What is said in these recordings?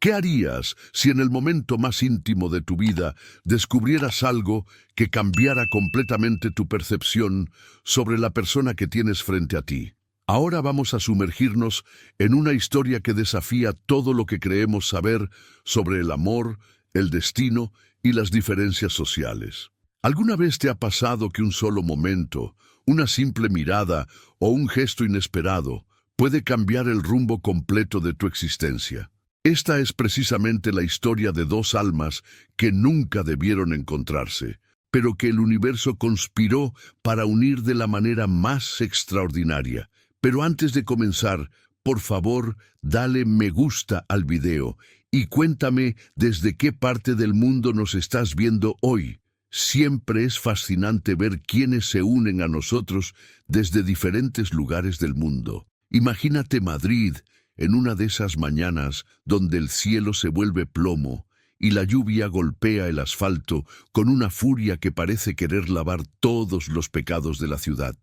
¿Qué harías si en el momento más íntimo de tu vida descubrieras algo que cambiara completamente tu percepción sobre la persona que tienes frente a ti? Ahora vamos a sumergirnos en una historia que desafía todo lo que creemos saber sobre el amor, el destino y las diferencias sociales. ¿Alguna vez te ha pasado que un solo momento, una simple mirada o un gesto inesperado puede cambiar el rumbo completo de tu existencia? Esta es precisamente la historia de dos almas que nunca debieron encontrarse, pero que el universo conspiró para unir de la manera más extraordinaria. Pero antes de comenzar, por favor, dale me gusta al video y cuéntame desde qué parte del mundo nos estás viendo hoy. Siempre es fascinante ver quiénes se unen a nosotros desde diferentes lugares del mundo. Imagínate Madrid en una de esas mañanas donde el cielo se vuelve plomo y la lluvia golpea el asfalto con una furia que parece querer lavar todos los pecados de la ciudad.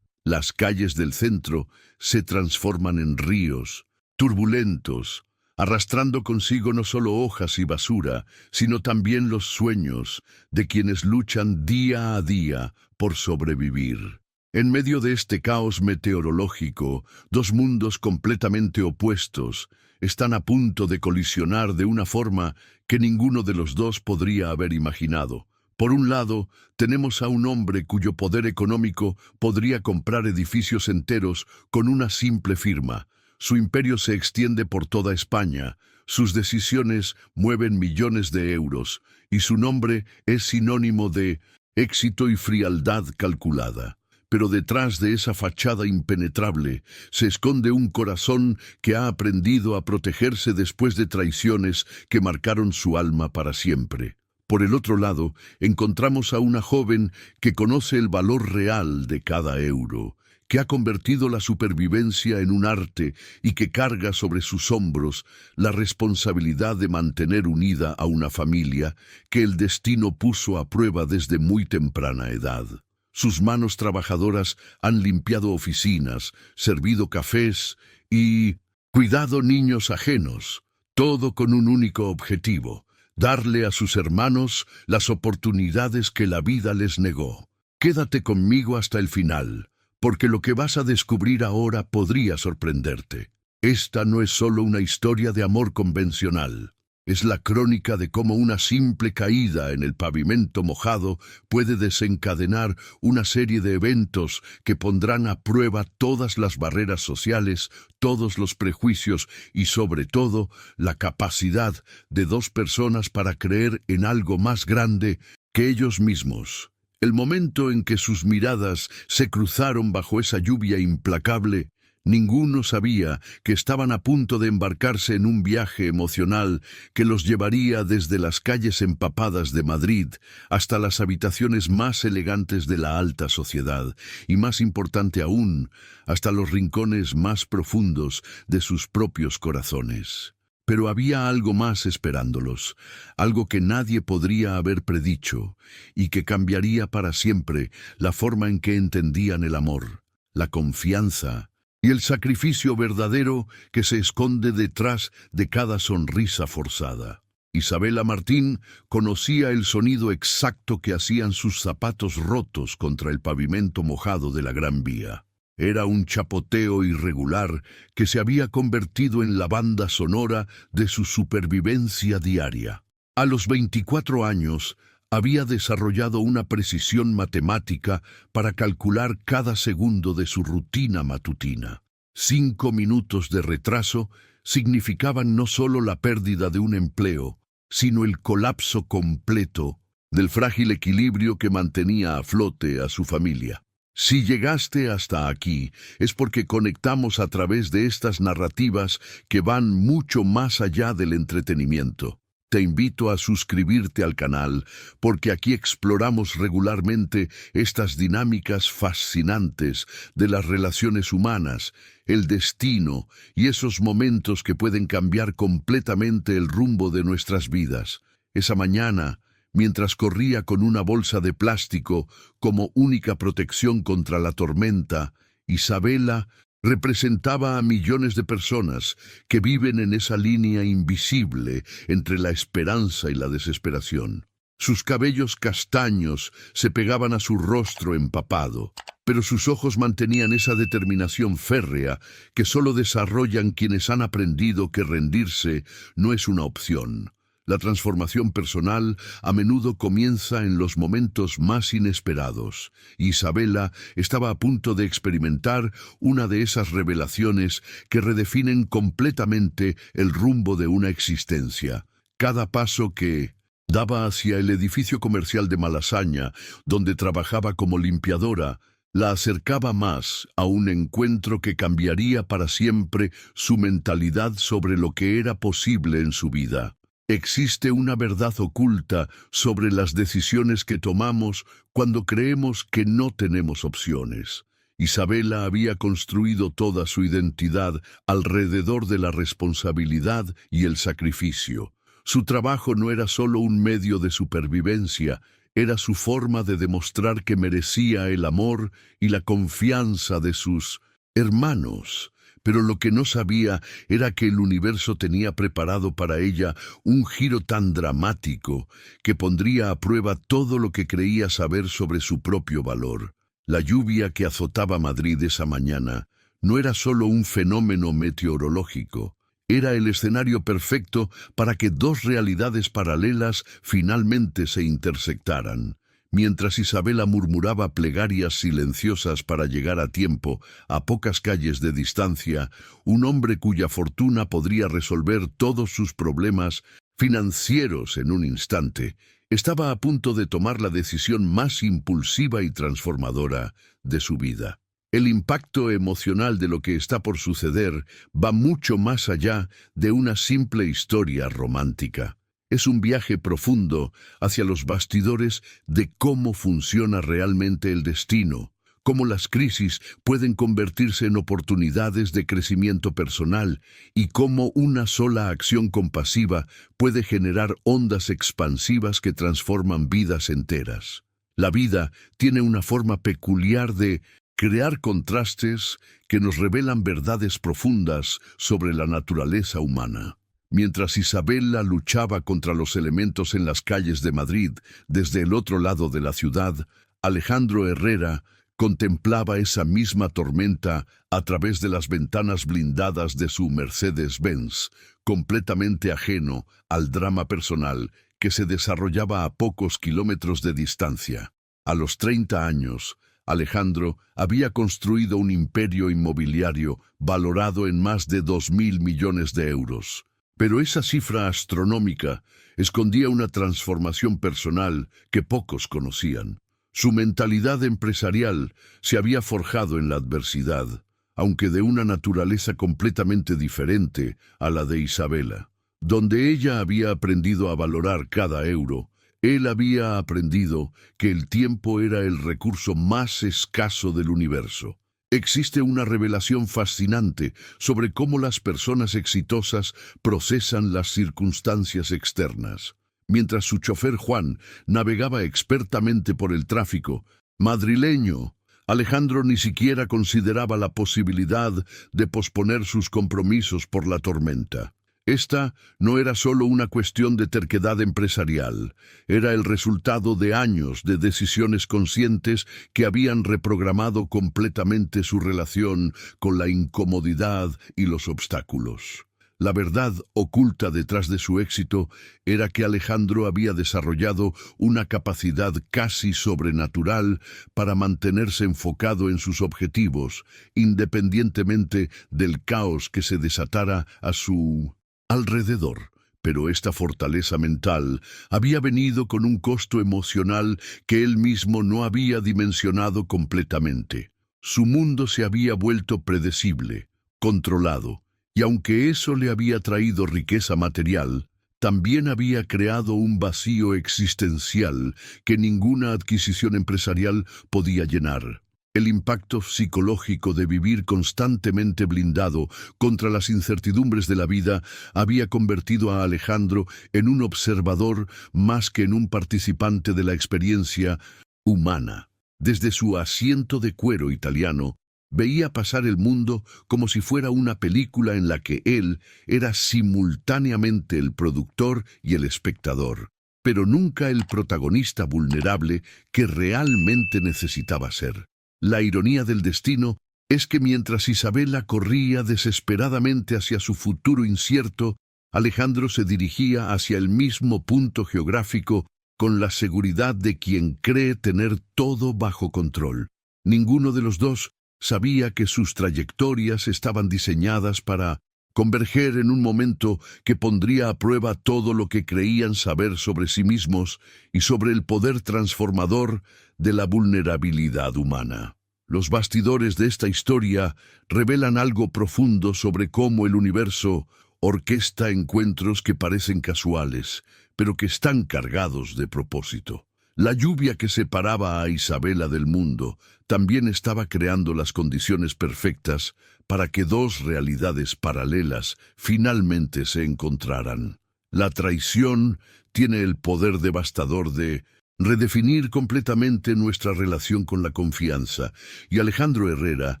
Las calles del centro se transforman en ríos, turbulentos, arrastrando consigo no solo hojas y basura, sino también los sueños de quienes luchan día a día por sobrevivir. En medio de este caos meteorológico, dos mundos completamente opuestos están a punto de colisionar de una forma que ninguno de los dos podría haber imaginado. Por un lado, tenemos a un hombre cuyo poder económico podría comprar edificios enteros con una simple firma. Su imperio se extiende por toda España, sus decisiones mueven millones de euros, y su nombre es sinónimo de éxito y frialdad calculada. Pero detrás de esa fachada impenetrable se esconde un corazón que ha aprendido a protegerse después de traiciones que marcaron su alma para siempre. Por el otro lado, encontramos a una joven que conoce el valor real de cada euro, que ha convertido la supervivencia en un arte y que carga sobre sus hombros la responsabilidad de mantener unida a una familia que el destino puso a prueba desde muy temprana edad. Sus manos trabajadoras han limpiado oficinas, servido cafés y cuidado niños ajenos, todo con un único objetivo: darle a sus hermanos las oportunidades que la vida les negó. Quédate conmigo hasta el final, porque lo que vas a descubrir ahora podría sorprenderte. Esta no es solo una historia de amor convencional. Es la crónica de cómo una simple caída en el pavimento mojado puede desencadenar una serie de eventos que pondrán a prueba todas las barreras sociales, todos los prejuicios y sobre todo la capacidad de dos personas para creer en algo más grande que ellos mismos. El momento en que sus miradas se cruzaron bajo esa lluvia implacable, ninguno sabía que estaban a punto de embarcarse en un viaje emocional que los llevaría desde las calles empapadas de Madrid hasta las habitaciones más elegantes de la alta sociedad y, más importante aún, hasta los rincones más profundos de sus propios corazones. Pero había algo más esperándolos, algo que nadie podría haber predicho y que cambiaría para siempre la forma en que entendían el amor, la confianza y el sacrificio verdadero que se esconde detrás de cada sonrisa forzada. Isabela Martín conocía el sonido exacto que hacían sus zapatos rotos contra el pavimento mojado de la Gran Vía. Era un chapoteo irregular que se había convertido en la banda sonora de su supervivencia diaria. A los 24 años, había desarrollado una precisión matemática para calcular cada segundo de su rutina matutina. 5 minutos de retraso significaban no solo la pérdida de un empleo, sino el colapso completo del frágil equilibrio que mantenía a flote a su familia. Si llegaste hasta aquí, es porque conectamos a través de estas narrativas que van mucho más allá del entretenimiento. Te invito a suscribirte al canal, porque aquí exploramos regularmente estas dinámicas fascinantes de las relaciones humanas, el destino y esos momentos que pueden cambiar completamente el rumbo de nuestras vidas. Esa mañana, mientras corría con una bolsa de plástico como única protección contra la tormenta, Isabela Representaba a millones de personas que viven en esa línea invisible entre la esperanza y la desesperación. Sus cabellos castaños se pegaban a su rostro empapado, pero sus ojos mantenían esa determinación férrea que solo desarrollan quienes han aprendido que rendirse no es una opción. La transformación personal a menudo comienza en los momentos más inesperados. Isabela estaba a punto de experimentar una de esas revelaciones que redefinen completamente el rumbo de una existencia. Cada paso que daba hacia el edificio comercial de Malasaña, donde trabajaba como limpiadora, la acercaba más a un encuentro que cambiaría para siempre su mentalidad sobre lo que era posible en su vida. Existe una verdad oculta sobre las decisiones que tomamos cuando creemos que no tenemos opciones. Isabela había construido toda su identidad alrededor de la responsabilidad y el sacrificio. Su trabajo no era solo un medio de supervivencia, era su forma de demostrar que merecía el amor y la confianza de sus hermanos. Pero lo que no sabía era que el universo tenía preparado para ella un giro tan dramático que pondría a prueba todo lo que creía saber sobre su propio valor. La lluvia que azotaba Madrid esa mañana no era solo un fenómeno meteorológico, era el escenario perfecto para que dos realidades paralelas finalmente se intersectaran. Mientras Isabela murmuraba plegarias silenciosas para llegar a tiempo, a pocas calles de distancia, un hombre cuya fortuna podría resolver todos sus problemas financieros en un instante, estaba a punto de tomar la decisión más impulsiva y transformadora de su vida. El impacto emocional de lo que está por suceder va mucho más allá de una simple historia romántica. Es un viaje profundo hacia los bastidores de cómo funciona realmente el destino, cómo las crisis pueden convertirse en oportunidades de crecimiento personal y cómo una sola acción compasiva puede generar ondas expansivas que transforman vidas enteras. La vida tiene una forma peculiar de crear contrastes que nos revelan verdades profundas sobre la naturaleza humana. Mientras Isabela luchaba contra los elementos en las calles de Madrid, desde el otro lado de la ciudad, Alejandro Herrera contemplaba esa misma tormenta a través de las ventanas blindadas de su Mercedes-Benz, completamente ajeno al drama personal que se desarrollaba a pocos kilómetros de distancia. A los 30 años, Alejandro había construido un imperio inmobiliario valorado en más de 2.000 millones de euros. Pero esa cifra astronómica escondía una transformación personal que pocos conocían. Su mentalidad empresarial se había forjado en la adversidad, aunque de una naturaleza completamente diferente a la de Isabela. Donde ella había aprendido a valorar cada euro, él había aprendido que el tiempo era el recurso más escaso del universo. Existe una revelación fascinante sobre cómo las personas exitosas procesan las circunstancias externas. Mientras su chofer Juan navegaba expertamente por el tráfico madrileño, Alejandro ni siquiera consideraba la posibilidad de posponer sus compromisos por la tormenta. Esta no era solo una cuestión de terquedad empresarial, era el resultado de años de decisiones conscientes que habían reprogramado completamente su relación con la incomodidad y los obstáculos. La verdad oculta detrás de su éxito era que Alejandro había desarrollado una capacidad casi sobrenatural para mantenerse enfocado en sus objetivos, independientemente del caos que se desatara a su alrededor. Pero esta fortaleza mental había venido con un costo emocional que él mismo no había dimensionado completamente. Su mundo se había vuelto predecible, controlado, y aunque eso le había traído riqueza material, también había creado un vacío existencial que ninguna adquisición empresarial podía llenar. El impacto psicológico de vivir constantemente blindado contra las incertidumbres de la vida había convertido a Alejandro en un observador más que en un participante de la experiencia humana. Desde su asiento de cuero italiano, Veía pasar el mundo como si fuera una película en la que él era simultáneamente el productor y el espectador, pero nunca el protagonista vulnerable que realmente necesitaba ser. La ironía del destino es que mientras Isabela corría desesperadamente hacia su futuro incierto, Alejandro se dirigía hacia el mismo punto geográfico con la seguridad de quien cree tener todo bajo control. Ninguno de los dos sabía que sus trayectorias estaban diseñadas para converger en un momento que pondría a prueba todo lo que creían saber sobre sí mismos y sobre el poder transformador de la vulnerabilidad humana. Los bastidores de esta historia revelan algo profundo sobre cómo el universo orquesta encuentros que parecen casuales, pero que están cargados de propósito. La lluvia que separaba a Isabela del mundo también estaba creando las condiciones perfectas para que dos realidades paralelas finalmente se encontraran. La traición tiene el poder devastador de redefinir completamente nuestra relación con la confianza, y Alejandro Herrera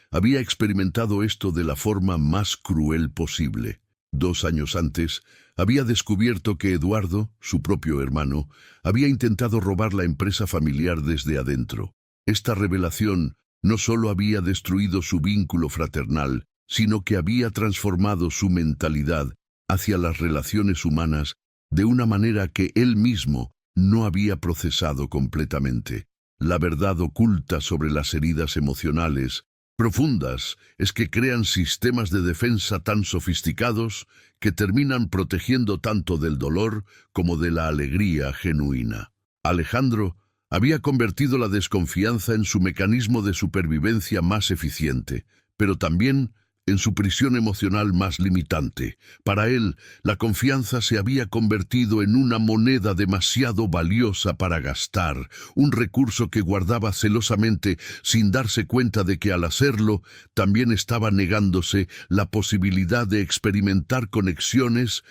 había experimentado esto de la forma más cruel posible. 2 años antes, había descubierto que Eduardo, su propio hermano, había intentado robar la empresa familiar desde adentro. Esta revelación no solo había destruido su vínculo fraternal, sino que había transformado su mentalidad hacia las relaciones humanas de una manera que él mismo no había procesado completamente. La verdad oculta sobre las heridas emocionales profundas es que crean sistemas de defensa tan sofisticados que terminan protegiendo tanto del dolor como de la alegría genuina. Alejandro había convertido la desconfianza en su mecanismo de supervivencia más eficiente, pero también en su prisión emocional más limitante. Para él, la confianza se había convertido en una moneda demasiado valiosa para gastar, un recurso que guardaba celosamente sin darse cuenta de que al hacerlo también estaba negándose la posibilidad de experimentar conexiones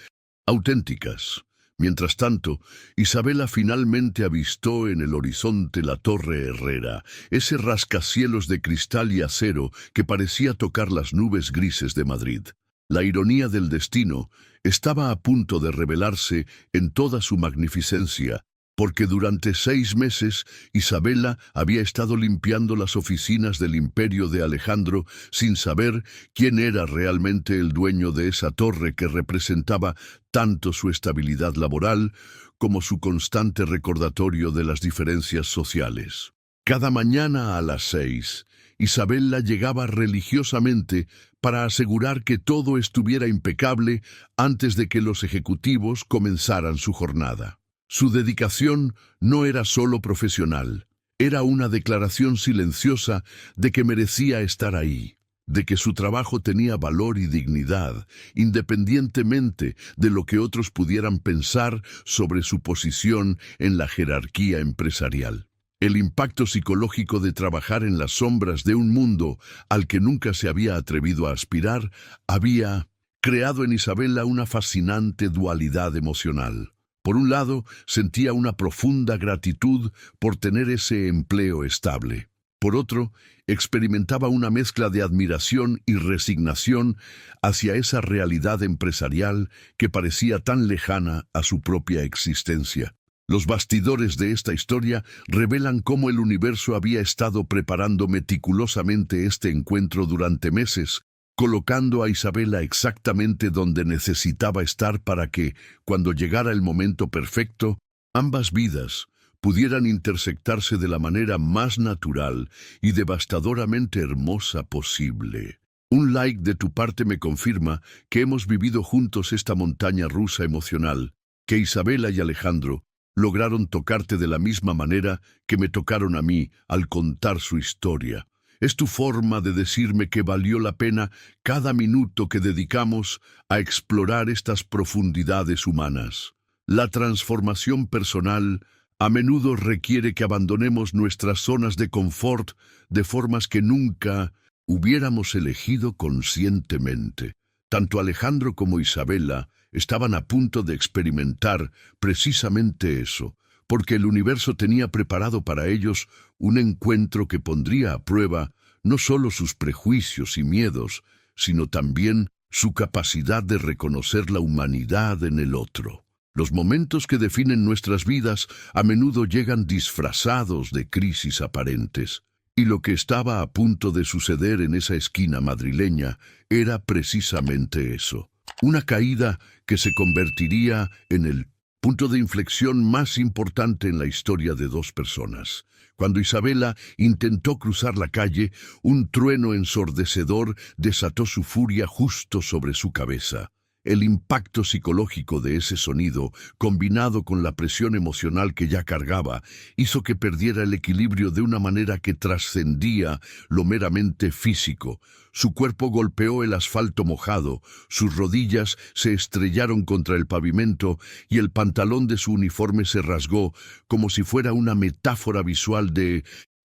auténticas. Mientras tanto, Isabela finalmente avistó en el horizonte la Torre Herrera, ese rascacielos de cristal y acero que parecía tocar las nubes grises de Madrid. La ironía del destino estaba a punto de revelarse en toda su magnificencia, porque durante 6 meses Isabela había estado limpiando las oficinas del imperio de Alejandro sin saber quién era realmente el dueño de esa torre que representaba tanto su estabilidad laboral como su constante recordatorio de las diferencias sociales. Cada mañana a las 6, Isabela llegaba religiosamente para asegurar que todo estuviera impecable antes de que los ejecutivos comenzaran su jornada. Su dedicación no era solo profesional, era una declaración silenciosa de que merecía estar ahí, de que su trabajo tenía valor y dignidad, independientemente de lo que otros pudieran pensar sobre su posición en la jerarquía empresarial. El impacto psicológico de trabajar en las sombras de un mundo al que nunca se había atrevido a aspirar había creado en Isabela una fascinante dualidad emocional. Por un lado, sentía una profunda gratitud por tener ese empleo estable. Por otro, experimentaba una mezcla de admiración y resignación hacia esa realidad empresarial que parecía tan lejana a su propia existencia. Los bastidores de esta historia revelan cómo el universo había estado preparando meticulosamente este encuentro durante meses, colocando a Isabela exactamente donde necesitaba estar para que, cuando llegara el momento perfecto, ambas vidas pudieran intersectarse de la manera más natural y devastadoramente hermosa posible. Un like de tu parte me confirma que hemos vivido juntos esta montaña rusa emocional, que Isabela y Alejandro lograron tocarte de la misma manera que me tocaron a mí al contar su historia. Es tu forma de decirme que valió la pena cada minuto que dedicamos a explorar estas profundidades humanas. La transformación personal a menudo requiere que abandonemos nuestras zonas de confort de formas que nunca hubiéramos elegido conscientemente. Tanto Alejandro como Isabela estaban a punto de experimentar precisamente eso, porque el universo tenía preparado para ellos un encuentro que pondría a prueba no solo sus prejuicios y miedos, sino también su capacidad de reconocer la humanidad en el otro. Los momentos que definen nuestras vidas a menudo llegan disfrazados de crisis aparentes, y lo que estaba a punto de suceder en esa esquina madrileña era precisamente eso. Una caída que se convertiría en el punto de inflexión más importante en la historia de dos personas. Cuando Isabela intentó cruzar la calle, un trueno ensordecedor desató su furia justo sobre su cabeza. El impacto psicológico de ese sonido, combinado con la presión emocional que ya cargaba, hizo que perdiera el equilibrio de una manera que trascendía lo meramente físico. Su cuerpo golpeó el asfalto mojado, sus rodillas se estrellaron contra el pavimento y el pantalón de su uniforme se rasgó, como si fuera una metáfora visual de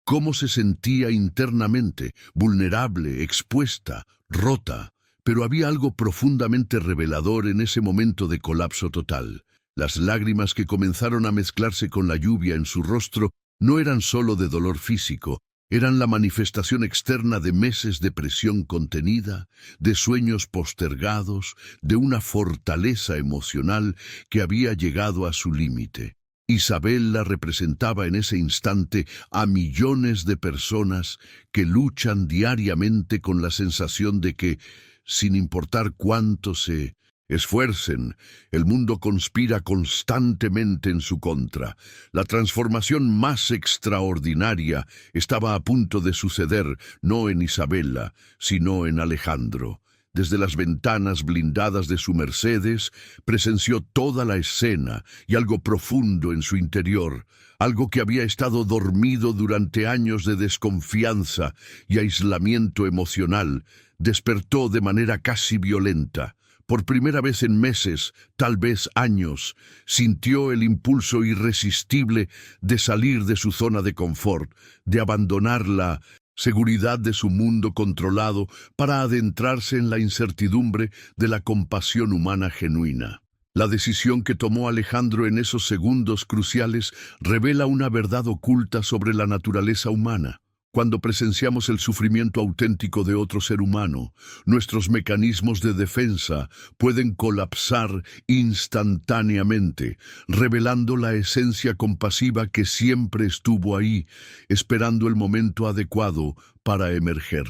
cómo se sentía internamente, vulnerable, expuesta, rota. Pero había algo profundamente revelador en ese momento de colapso total. Las lágrimas que comenzaron a mezclarse con la lluvia en su rostro no eran solo de dolor físico, eran la manifestación externa de meses de presión contenida, de sueños postergados, de una fortaleza emocional que había llegado a su límite. Isabel la representaba en ese instante a millones de personas que luchan diariamente con la sensación de que, sin importar cuánto se esfuercen, el mundo conspira constantemente en su contra. La transformación más extraordinaria estaba a punto de suceder, no en Isabela, sino en Alejandro. Desde las ventanas blindadas de su Mercedes, presenció toda la escena y algo profundo en su interior, algo que había estado dormido durante años de desconfianza y aislamiento emocional, despertó de manera casi violenta. Por primera vez en meses, tal vez años, sintió el impulso irresistible de salir de su zona de confort, de abandonar la seguridad de su mundo controlado para adentrarse en la incertidumbre de la compasión humana genuina. La decisión que tomó Alejandro en esos segundos cruciales revela una verdad oculta sobre la naturaleza humana. Cuando presenciamos el sufrimiento auténtico de otro ser humano, nuestros mecanismos de defensa pueden colapsar instantáneamente, revelando la esencia compasiva que siempre estuvo ahí, esperando el momento adecuado para emerger.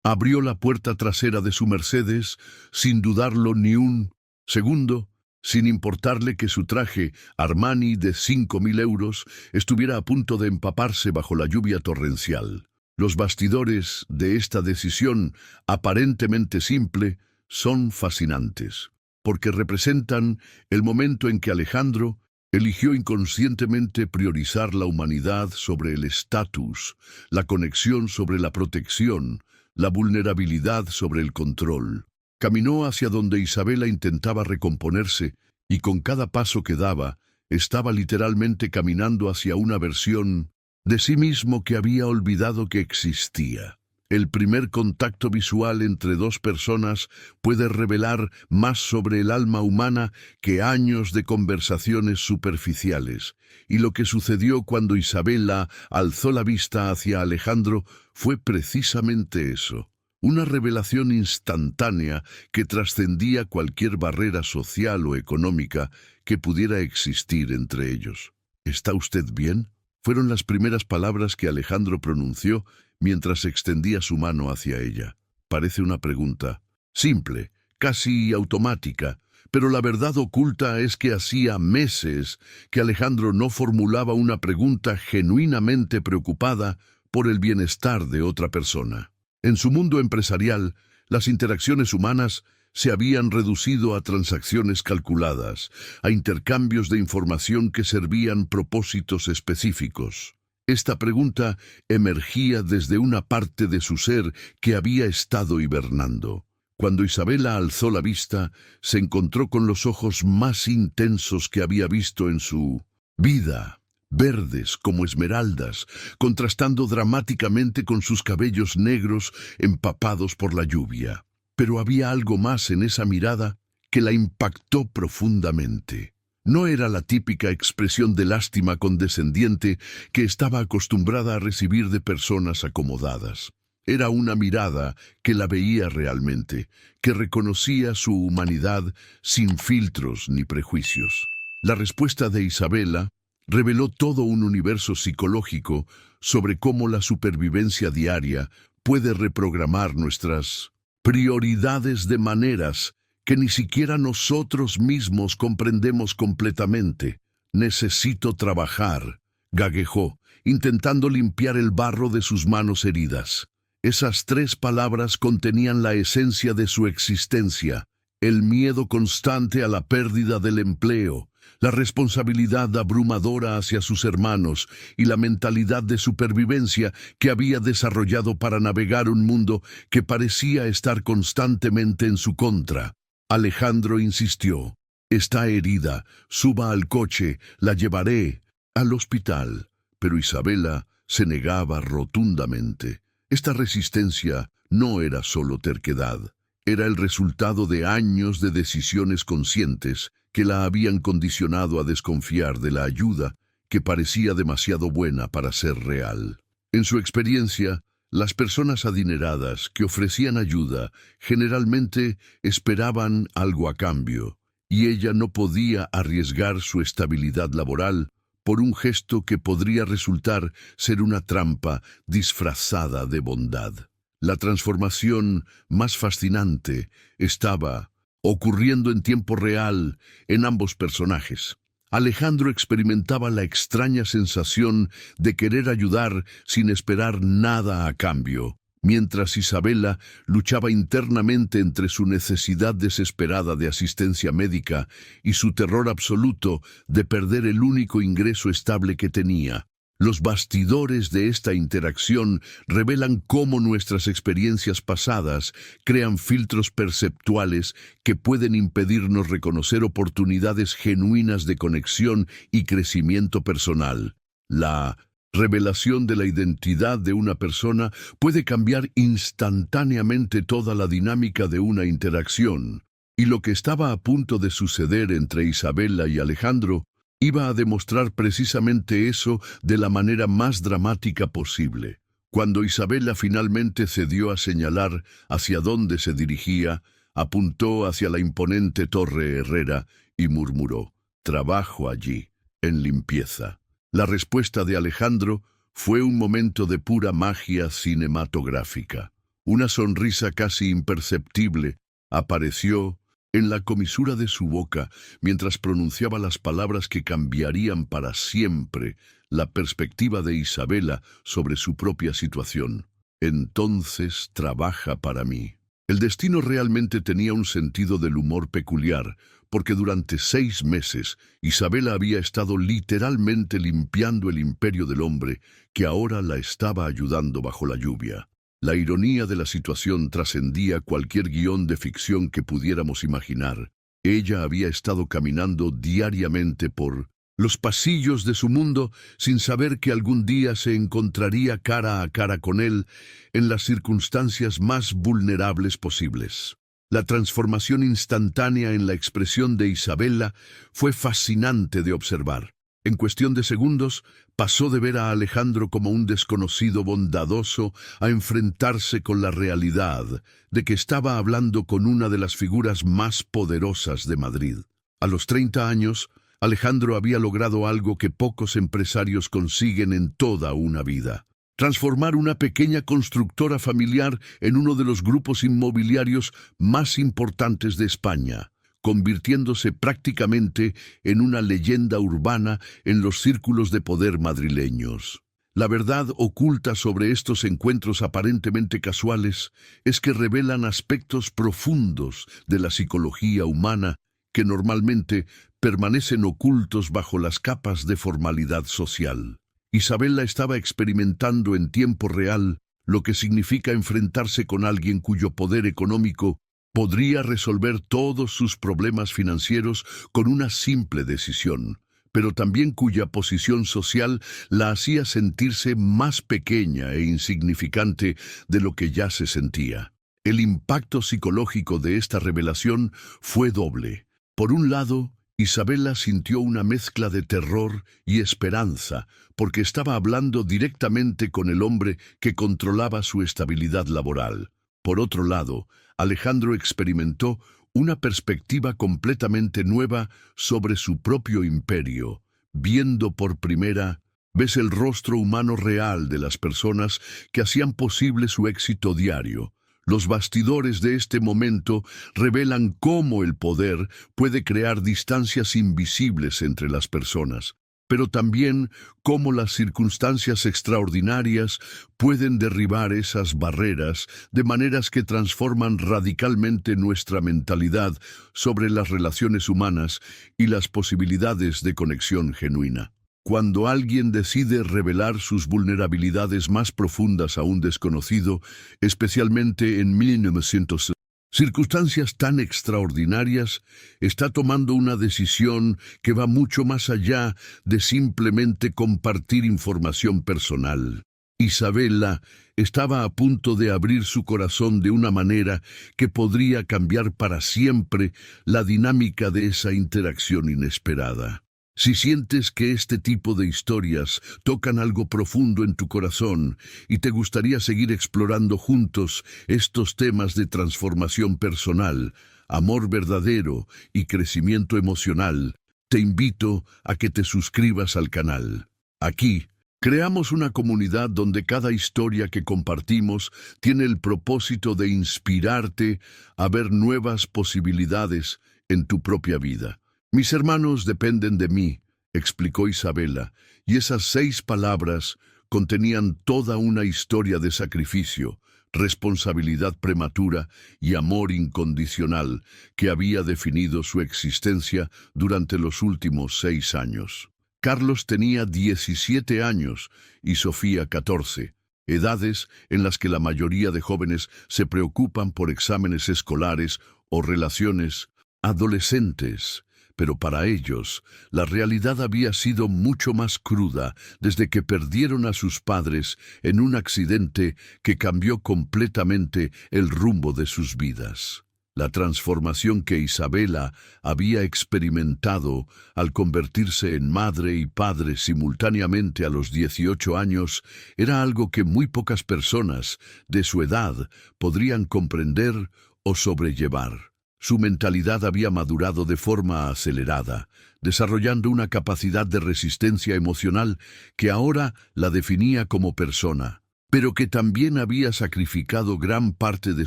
Abrió la puerta trasera de su Mercedes, sin dudarlo ni un segundo, sin importarle que su traje Armani de 5.000 euros estuviera a punto de empaparse bajo la lluvia torrencial. Los bastidores de esta decisión, aparentemente simple, son fascinantes, porque representan el momento en que Alejandro eligió inconscientemente priorizar la humanidad sobre el estatus, la conexión sobre la protección, la vulnerabilidad sobre el control. Caminó hacia donde Isabela intentaba recomponerse, y con cada paso que daba, estaba literalmente caminando hacia una versión de sí mismo que había olvidado que existía. El primer contacto visual entre dos personas puede revelar más sobre el alma humana que años de conversaciones superficiales, y lo que sucedió cuando Isabela alzó la vista hacia Alejandro fue precisamente eso. Una revelación instantánea que trascendía cualquier barrera social o económica que pudiera existir entre ellos. ¿Está usted bien?, fueron las primeras palabras que Alejandro pronunció mientras extendía su mano hacia ella. Parece una pregunta simple, casi automática, pero la verdad oculta es que hacía meses que Alejandro no formulaba una pregunta genuinamente preocupada por el bienestar de otra persona. En su mundo empresarial, las interacciones humanas se habían reducido a transacciones calculadas, a intercambios de información que servían propósitos específicos. Esta pregunta emergía desde una parte de su ser que había estado hibernando. Cuando Isabela alzó la vista, se encontró con los ojos más intensos que había visto en su vida, verdes como esmeraldas, contrastando dramáticamente con sus cabellos negros empapados por la lluvia. Pero había algo más en esa mirada que la impactó profundamente. No era la típica expresión de lástima condescendiente que estaba acostumbrada a recibir de personas acomodadas. Era una mirada que la veía realmente, que reconocía su humanidad sin filtros ni prejuicios. La respuesta de Isabela reveló todo un universo psicológico sobre cómo la supervivencia diaria puede reprogramar nuestras prioridades de maneras que ni siquiera nosotros mismos comprendemos completamente. Necesito trabajar, gaguejó, intentando limpiar el barro de sus manos heridas. Esas 3 palabras contenían la esencia de su existencia: el miedo constante a la pérdida del empleo, la responsabilidad abrumadora hacia sus hermanos y la mentalidad de supervivencia que había desarrollado para navegar un mundo que parecía estar constantemente en su contra. Alejandro insistió: «Está herida, suba al coche, la llevaré al hospital». Pero Isabela se negaba rotundamente. Esta resistencia no era solo terquedad, era el resultado de años de decisiones conscientes que la habían condicionado a desconfiar de la ayuda que parecía demasiado buena para ser real. En su experiencia, las personas adineradas que ofrecían ayuda generalmente esperaban algo a cambio, y ella no podía arriesgar su estabilidad laboral por un gesto que podría resultar ser una trampa disfrazada de bondad. La transformación más fascinante estaba ocurriendo en tiempo real en ambos personajes. Alejandro experimentaba la extraña sensación de querer ayudar sin esperar nada a cambio, mientras Isabela luchaba internamente entre su necesidad desesperada de asistencia médica y su terror absoluto de perder el único ingreso estable que tenía. Los bastidores de esta interacción revelan cómo nuestras experiencias pasadas crean filtros perceptuales que pueden impedirnos reconocer oportunidades genuinas de conexión y crecimiento personal. La revelación de la identidad de una persona puede cambiar instantáneamente toda la dinámica de una interacción, y lo que estaba a punto de suceder entre Isabela y Alejandro iba a demostrar precisamente eso de la manera más dramática posible. Cuando Isabela finalmente cedió a señalar hacia dónde se dirigía, apuntó hacia la imponente Torre Herrera y murmuró: «Trabajo allí, en limpieza». La respuesta de Alejandro fue un momento de pura magia cinematográfica. Una sonrisa casi imperceptible apareció en la comisura de su boca mientras pronunciaba las palabras que cambiarían para siempre la perspectiva de Isabela sobre su propia situación. «Entonces trabaja para mí». El destino realmente tenía un sentido del humor peculiar, porque durante 6 meses Isabela había estado literalmente limpiando el imperio del hombre que ahora la estaba ayudando bajo la lluvia. La ironía de la situación trascendía cualquier guión de ficción que pudiéramos imaginar. Ella había estado caminando diariamente por los pasillos de su mundo sin saber que algún día se encontraría cara a cara con él en las circunstancias más vulnerables posibles. La transformación instantánea en la expresión de Isabela fue fascinante de observar. En cuestión de segundos, pasó de ver a Alejandro como un desconocido bondadoso a enfrentarse con la realidad de que estaba hablando con una de las figuras más poderosas de Madrid. A los 30 años, Alejandro había logrado algo que pocos empresarios consiguen en toda una vida: transformar una pequeña constructora familiar en uno de los grupos inmobiliarios más importantes de España, convirtiéndose prácticamente en una leyenda urbana en los círculos de poder madrileños. La verdad oculta sobre estos encuentros aparentemente casuales es que revelan aspectos profundos de la psicología humana que normalmente permanecen ocultos bajo las capas de formalidad social. Isabela estaba experimentando en tiempo real lo que significa enfrentarse con alguien cuyo poder económico podría resolver todos sus problemas financieros con una simple decisión, pero también cuya posición social la hacía sentirse más pequeña e insignificante de lo que ya se sentía. El impacto psicológico de esta revelación fue doble. Por un lado, Isabela sintió una mezcla de terror y esperanza, porque estaba hablando directamente con el hombre que controlaba su estabilidad laboral. Por otro lado, Alejandro experimentó una perspectiva completamente nueva sobre su propio imperio. Viendo por primera vez el rostro humano real de las personas que hacían posible su éxito diario. Los bastidores de este momento revelan cómo el poder puede crear distancias invisibles entre las personas, pero también cómo las circunstancias extraordinarias pueden derribar esas barreras de maneras que transforman radicalmente nuestra mentalidad sobre las relaciones humanas y las posibilidades de conexión genuina. Cuando alguien decide revelar sus vulnerabilidades más profundas a un desconocido, especialmente en 1900, circunstancias tan extraordinarias, está tomando una decisión que va mucho más allá de simplemente compartir información personal. Isabela estaba a punto de abrir su corazón de una manera que podría cambiar para siempre la dinámica de esa interacción inesperada. Si sientes que este tipo de historias tocan algo profundo en tu corazón y te gustaría seguir explorando juntos estos temas de transformación personal, amor verdadero y crecimiento emocional, te invito a que te suscribas al canal. Aquí, creamos una comunidad donde cada historia que compartimos tiene el propósito de inspirarte a ver nuevas posibilidades en tu propia vida. Mis hermanos dependen de mí, explicó Isabela, y esas 6 palabras contenían toda una historia de sacrificio, responsabilidad prematura y amor incondicional que había definido su existencia durante los últimos 6 años. Carlos tenía 17 años y Sofía 14, edades en las que la mayoría de jóvenes se preocupan por exámenes escolares o relaciones adolescentes. Pero para ellos, la realidad había sido mucho más cruda desde que perdieron a sus padres en un accidente que cambió completamente el rumbo de sus vidas. La transformación que Isabela había experimentado al convertirse en madre y padre simultáneamente a los 18 años era algo que muy pocas personas de su edad podrían comprender o sobrellevar. Su mentalidad había madurado de forma acelerada, desarrollando una capacidad de resistencia emocional que ahora la definía como persona, pero que también había sacrificado gran parte de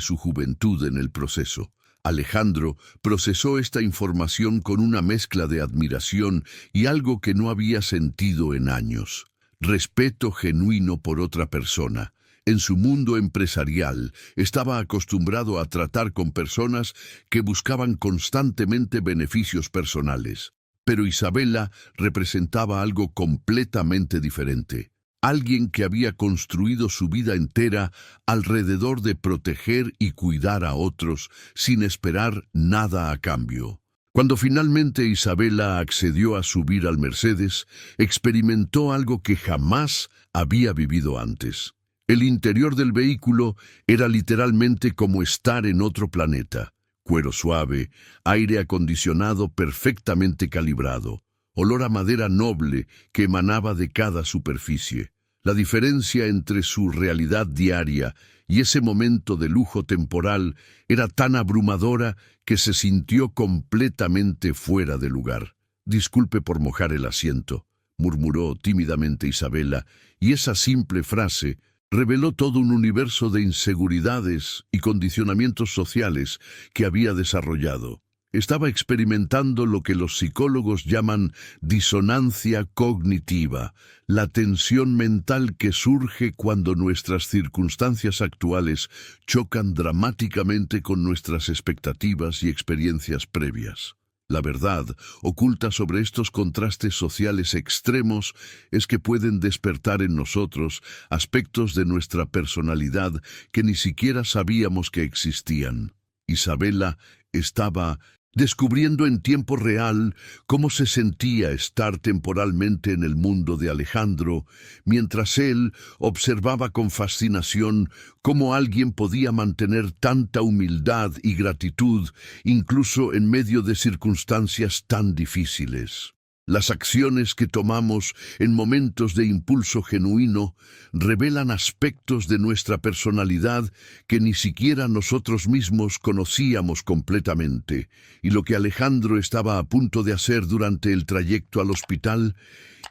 su juventud en el proceso. Alejandro procesó esta información con una mezcla de admiración y algo que no había sentido en años: respeto genuino por otra persona. En su mundo empresarial, estaba acostumbrado a tratar con personas que buscaban constantemente beneficios personales. Pero Isabela representaba algo completamente diferente. Alguien que había construido su vida entera alrededor de proteger y cuidar a otros sin esperar nada a cambio. Cuando finalmente Isabela accedió a subir al Mercedes, experimentó algo que jamás había vivido antes. El interior del vehículo era literalmente como estar en otro planeta. Cuero suave, aire acondicionado perfectamente calibrado, olor a madera noble que emanaba de cada superficie. La diferencia entre su realidad diaria y ese momento de lujo temporal era tan abrumadora que se sintió completamente fuera de lugar. «Disculpe por mojar el asiento», murmuró tímidamente Isabela, y esa simple frase reveló todo un universo de inseguridades y condicionamientos sociales que había desarrollado. Estaba experimentando lo que los psicólogos llaman disonancia cognitiva, la tensión mental que surge cuando nuestras circunstancias actuales chocan dramáticamente con nuestras expectativas y experiencias previas. La verdad oculta sobre estos contrastes sociales extremos es que pueden despertar en nosotros aspectos de nuestra personalidad que ni siquiera sabíamos que existían. Isabela estaba descubriendo en tiempo real cómo se sentía estar temporalmente en el mundo de Alejandro, mientras él observaba con fascinación cómo alguien podía mantener tanta humildad y gratitud incluso en medio de circunstancias tan difíciles. Las acciones que tomamos en momentos de impulso genuino revelan aspectos de nuestra personalidad que ni siquiera nosotros mismos conocíamos completamente, y lo que Alejandro estaba a punto de hacer durante el trayecto al hospital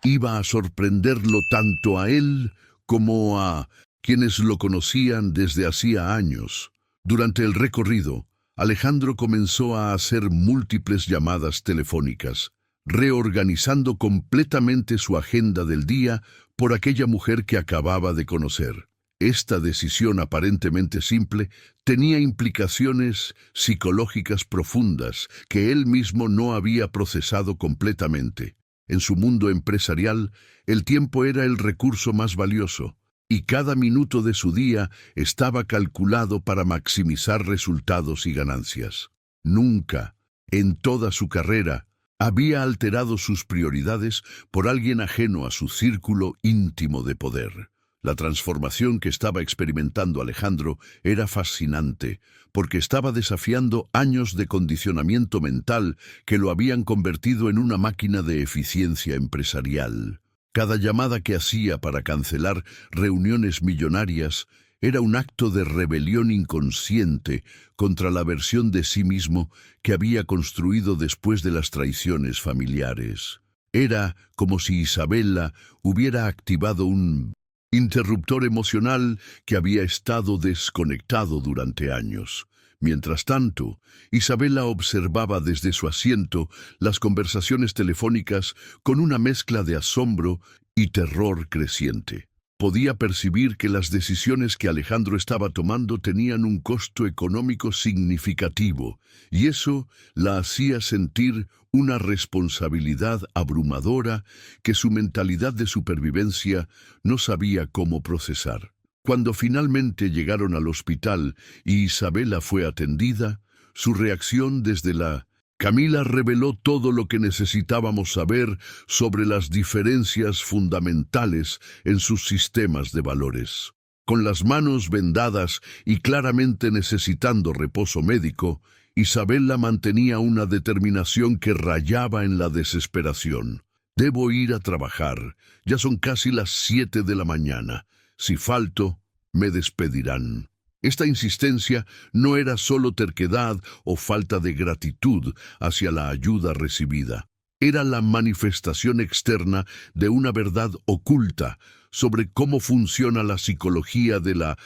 iba a sorprenderlo tanto a él como a quienes lo conocían desde hacía años. Durante el recorrido, Alejandro comenzó a hacer múltiples llamadas telefónicas, reorganizando completamente su agenda del día por aquella mujer que acababa de conocer. Esta decisión aparentemente simple tenía implicaciones psicológicas profundas que él mismo no había procesado completamente. En su mundo empresarial, el tiempo era el recurso más valioso, y cada minuto de su día estaba calculado para maximizar resultados y ganancias. Nunca, en toda su carrera, había alterado sus prioridades por alguien ajeno a su círculo íntimo de poder. La transformación que estaba experimentando Alejandro era fascinante, porque estaba desafiando años de condicionamiento mental que lo habían convertido en una máquina de eficiencia empresarial. Cada llamada que hacía para cancelar reuniones millonarias era un acto de rebelión inconsciente contra la versión de sí mismo que había construido después de las traiciones familiares. Era como si Isabella hubiera activado un interruptor emocional que había estado desconectado durante años. Mientras tanto, Isabella observaba desde su asiento las conversaciones telefónicas con una mezcla de asombro y terror creciente. Podía percibir que las decisiones que Alejandro estaba tomando tenían un costo económico significativo, y eso la hacía sentir una responsabilidad abrumadora que su mentalidad de supervivencia no sabía cómo procesar. Cuando finalmente llegaron al hospital y Isabella fue atendida, su reacción desde la Camila reveló todo lo que necesitábamos saber sobre las diferencias fundamentales en sus sistemas de valores. Con las manos vendadas y claramente necesitando reposo médico, Isabella mantenía una determinación que rayaba en la desesperación. Debo ir a trabajar. Ya son casi las 7 de la mañana. Si falto, me despedirán. Esta insistencia no era solo terquedad o falta de gratitud hacia la ayuda recibida. Era la manifestación externa de una verdad oculta sobre cómo funciona la psicología de la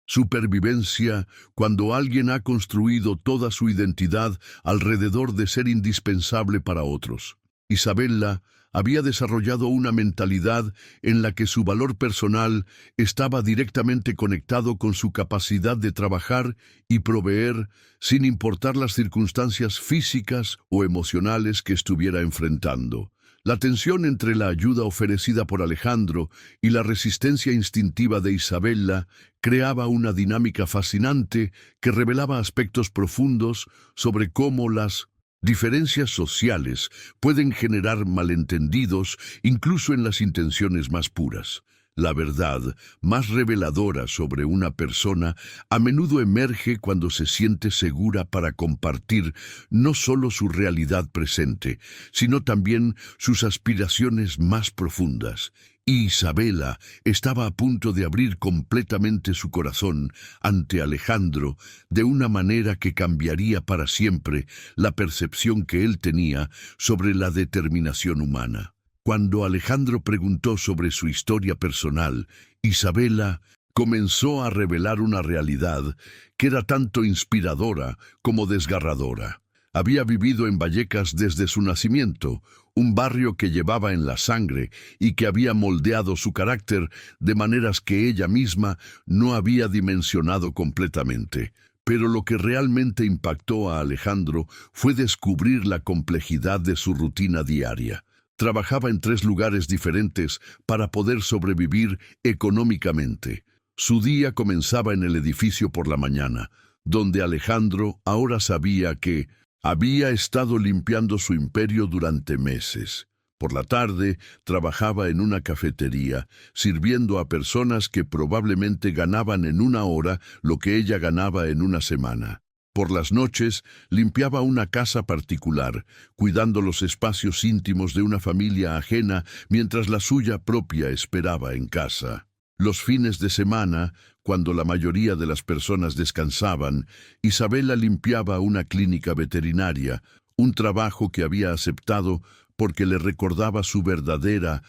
supervivencia cuando alguien ha construido toda su identidad alrededor de ser indispensable para otros. Isabella había desarrollado una mentalidad en la que su valor personal estaba directamente conectado con su capacidad de trabajar y proveer sin importar las circunstancias físicas o emocionales que estuviera enfrentando. La tensión entre la ayuda ofrecida por Alejandro y la resistencia instintiva de Isabella creaba una dinámica fascinante que revelaba aspectos profundos sobre cómo las diferencias sociales pueden generar malentendidos incluso en las intenciones más puras. La verdad más reveladora sobre una persona a menudo emerge cuando se siente segura para compartir no solo su realidad presente, sino también sus aspiraciones más profundas. Y Isabella estaba a punto de abrir completamente su corazón ante Alejandro de una manera que cambiaría para siempre la percepción que él tenía sobre la determinación humana. Cuando Alejandro preguntó sobre su historia personal, Isabella comenzó a revelar una realidad que era tanto inspiradora como desgarradora. Había vivido en Vallecas desde su nacimiento, un barrio que llevaba en la sangre y que había moldeado su carácter de maneras que ella misma no había dimensionado completamente. Pero lo que realmente impactó a Alejandro fue descubrir la complejidad de su rutina diaria. Trabajaba en 3 lugares diferentes para poder sobrevivir económicamente. Su día comenzaba en el edificio por la mañana, donde Alejandro ahora sabía que Había estado limpiando su imperio durante meses. Por la tarde trabajaba en una cafetería, sirviendo a personas que probablemente ganaban en una hora lo que ella ganaba en una semana. Por las noches limpiaba una casa particular, cuidando los espacios íntimos de una familia ajena mientras la suya propia esperaba en casa. Los fines de semana, cuando la mayoría de las personas descansaban, Isabela limpiaba una clínica veterinaria, un trabajo que había aceptado porque le recordaba su verdadera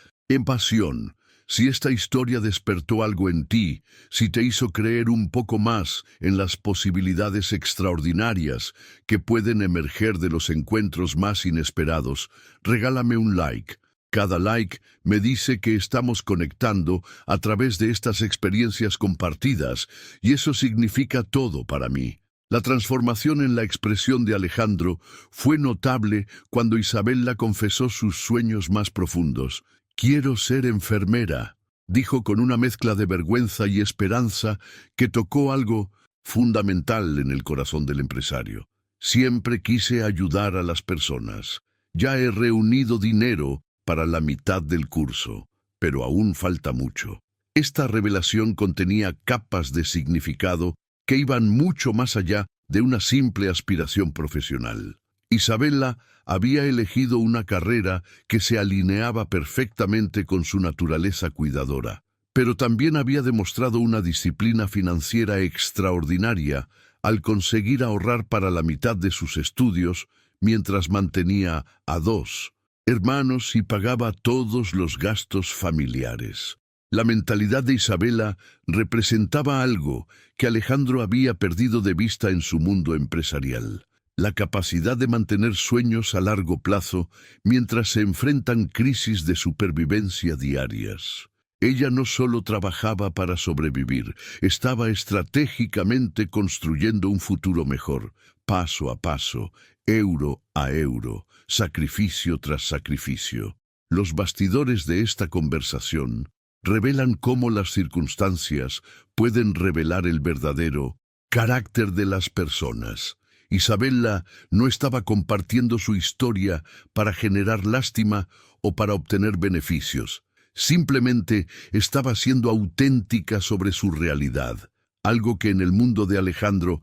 pasión. Si esta historia despertó algo en ti, si te hizo creer un poco más en las posibilidades extraordinarias que pueden emerger de los encuentros más inesperados, regálame un like. Cada like me dice que estamos conectando a través de estas experiencias compartidas, y eso significa todo para mí. La transformación en la expresión de Alejandro fue notable cuando Isabela confesó sus sueños más profundos. «Quiero ser enfermera», dijo con una mezcla de vergüenza y esperanza que tocó algo fundamental en el corazón del empresario. «Siempre quise ayudar a las personas. Ya he reunido dinero para la mitad del curso, pero aún falta mucho». Esta revelación contenía capas de significado que iban mucho más allá de una simple aspiración profesional. Isabela había elegido una carrera que se alineaba perfectamente con su naturaleza cuidadora, pero también había demostrado una disciplina financiera extraordinaria al conseguir ahorrar para la mitad de sus estudios mientras mantenía a 2 hermanos y pagaba todos los gastos familiares. La mentalidad de Isabela representaba algo que Alejandro había perdido de vista en su mundo empresarial: la capacidad de mantener sueños a largo plazo mientras se enfrentan crisis de supervivencia diarias. Ella no solo trabajaba para sobrevivir, estaba estratégicamente construyendo un futuro mejor, paso a paso, euro a euro, sacrificio tras sacrificio. Los bastidores de esta conversación revelan cómo las circunstancias pueden revelar el verdadero carácter de las personas. Isabela no estaba compartiendo su historia para generar lástima o para obtener beneficios. Simplemente estaba siendo auténtica sobre su realidad, algo que en el mundo de Alejandro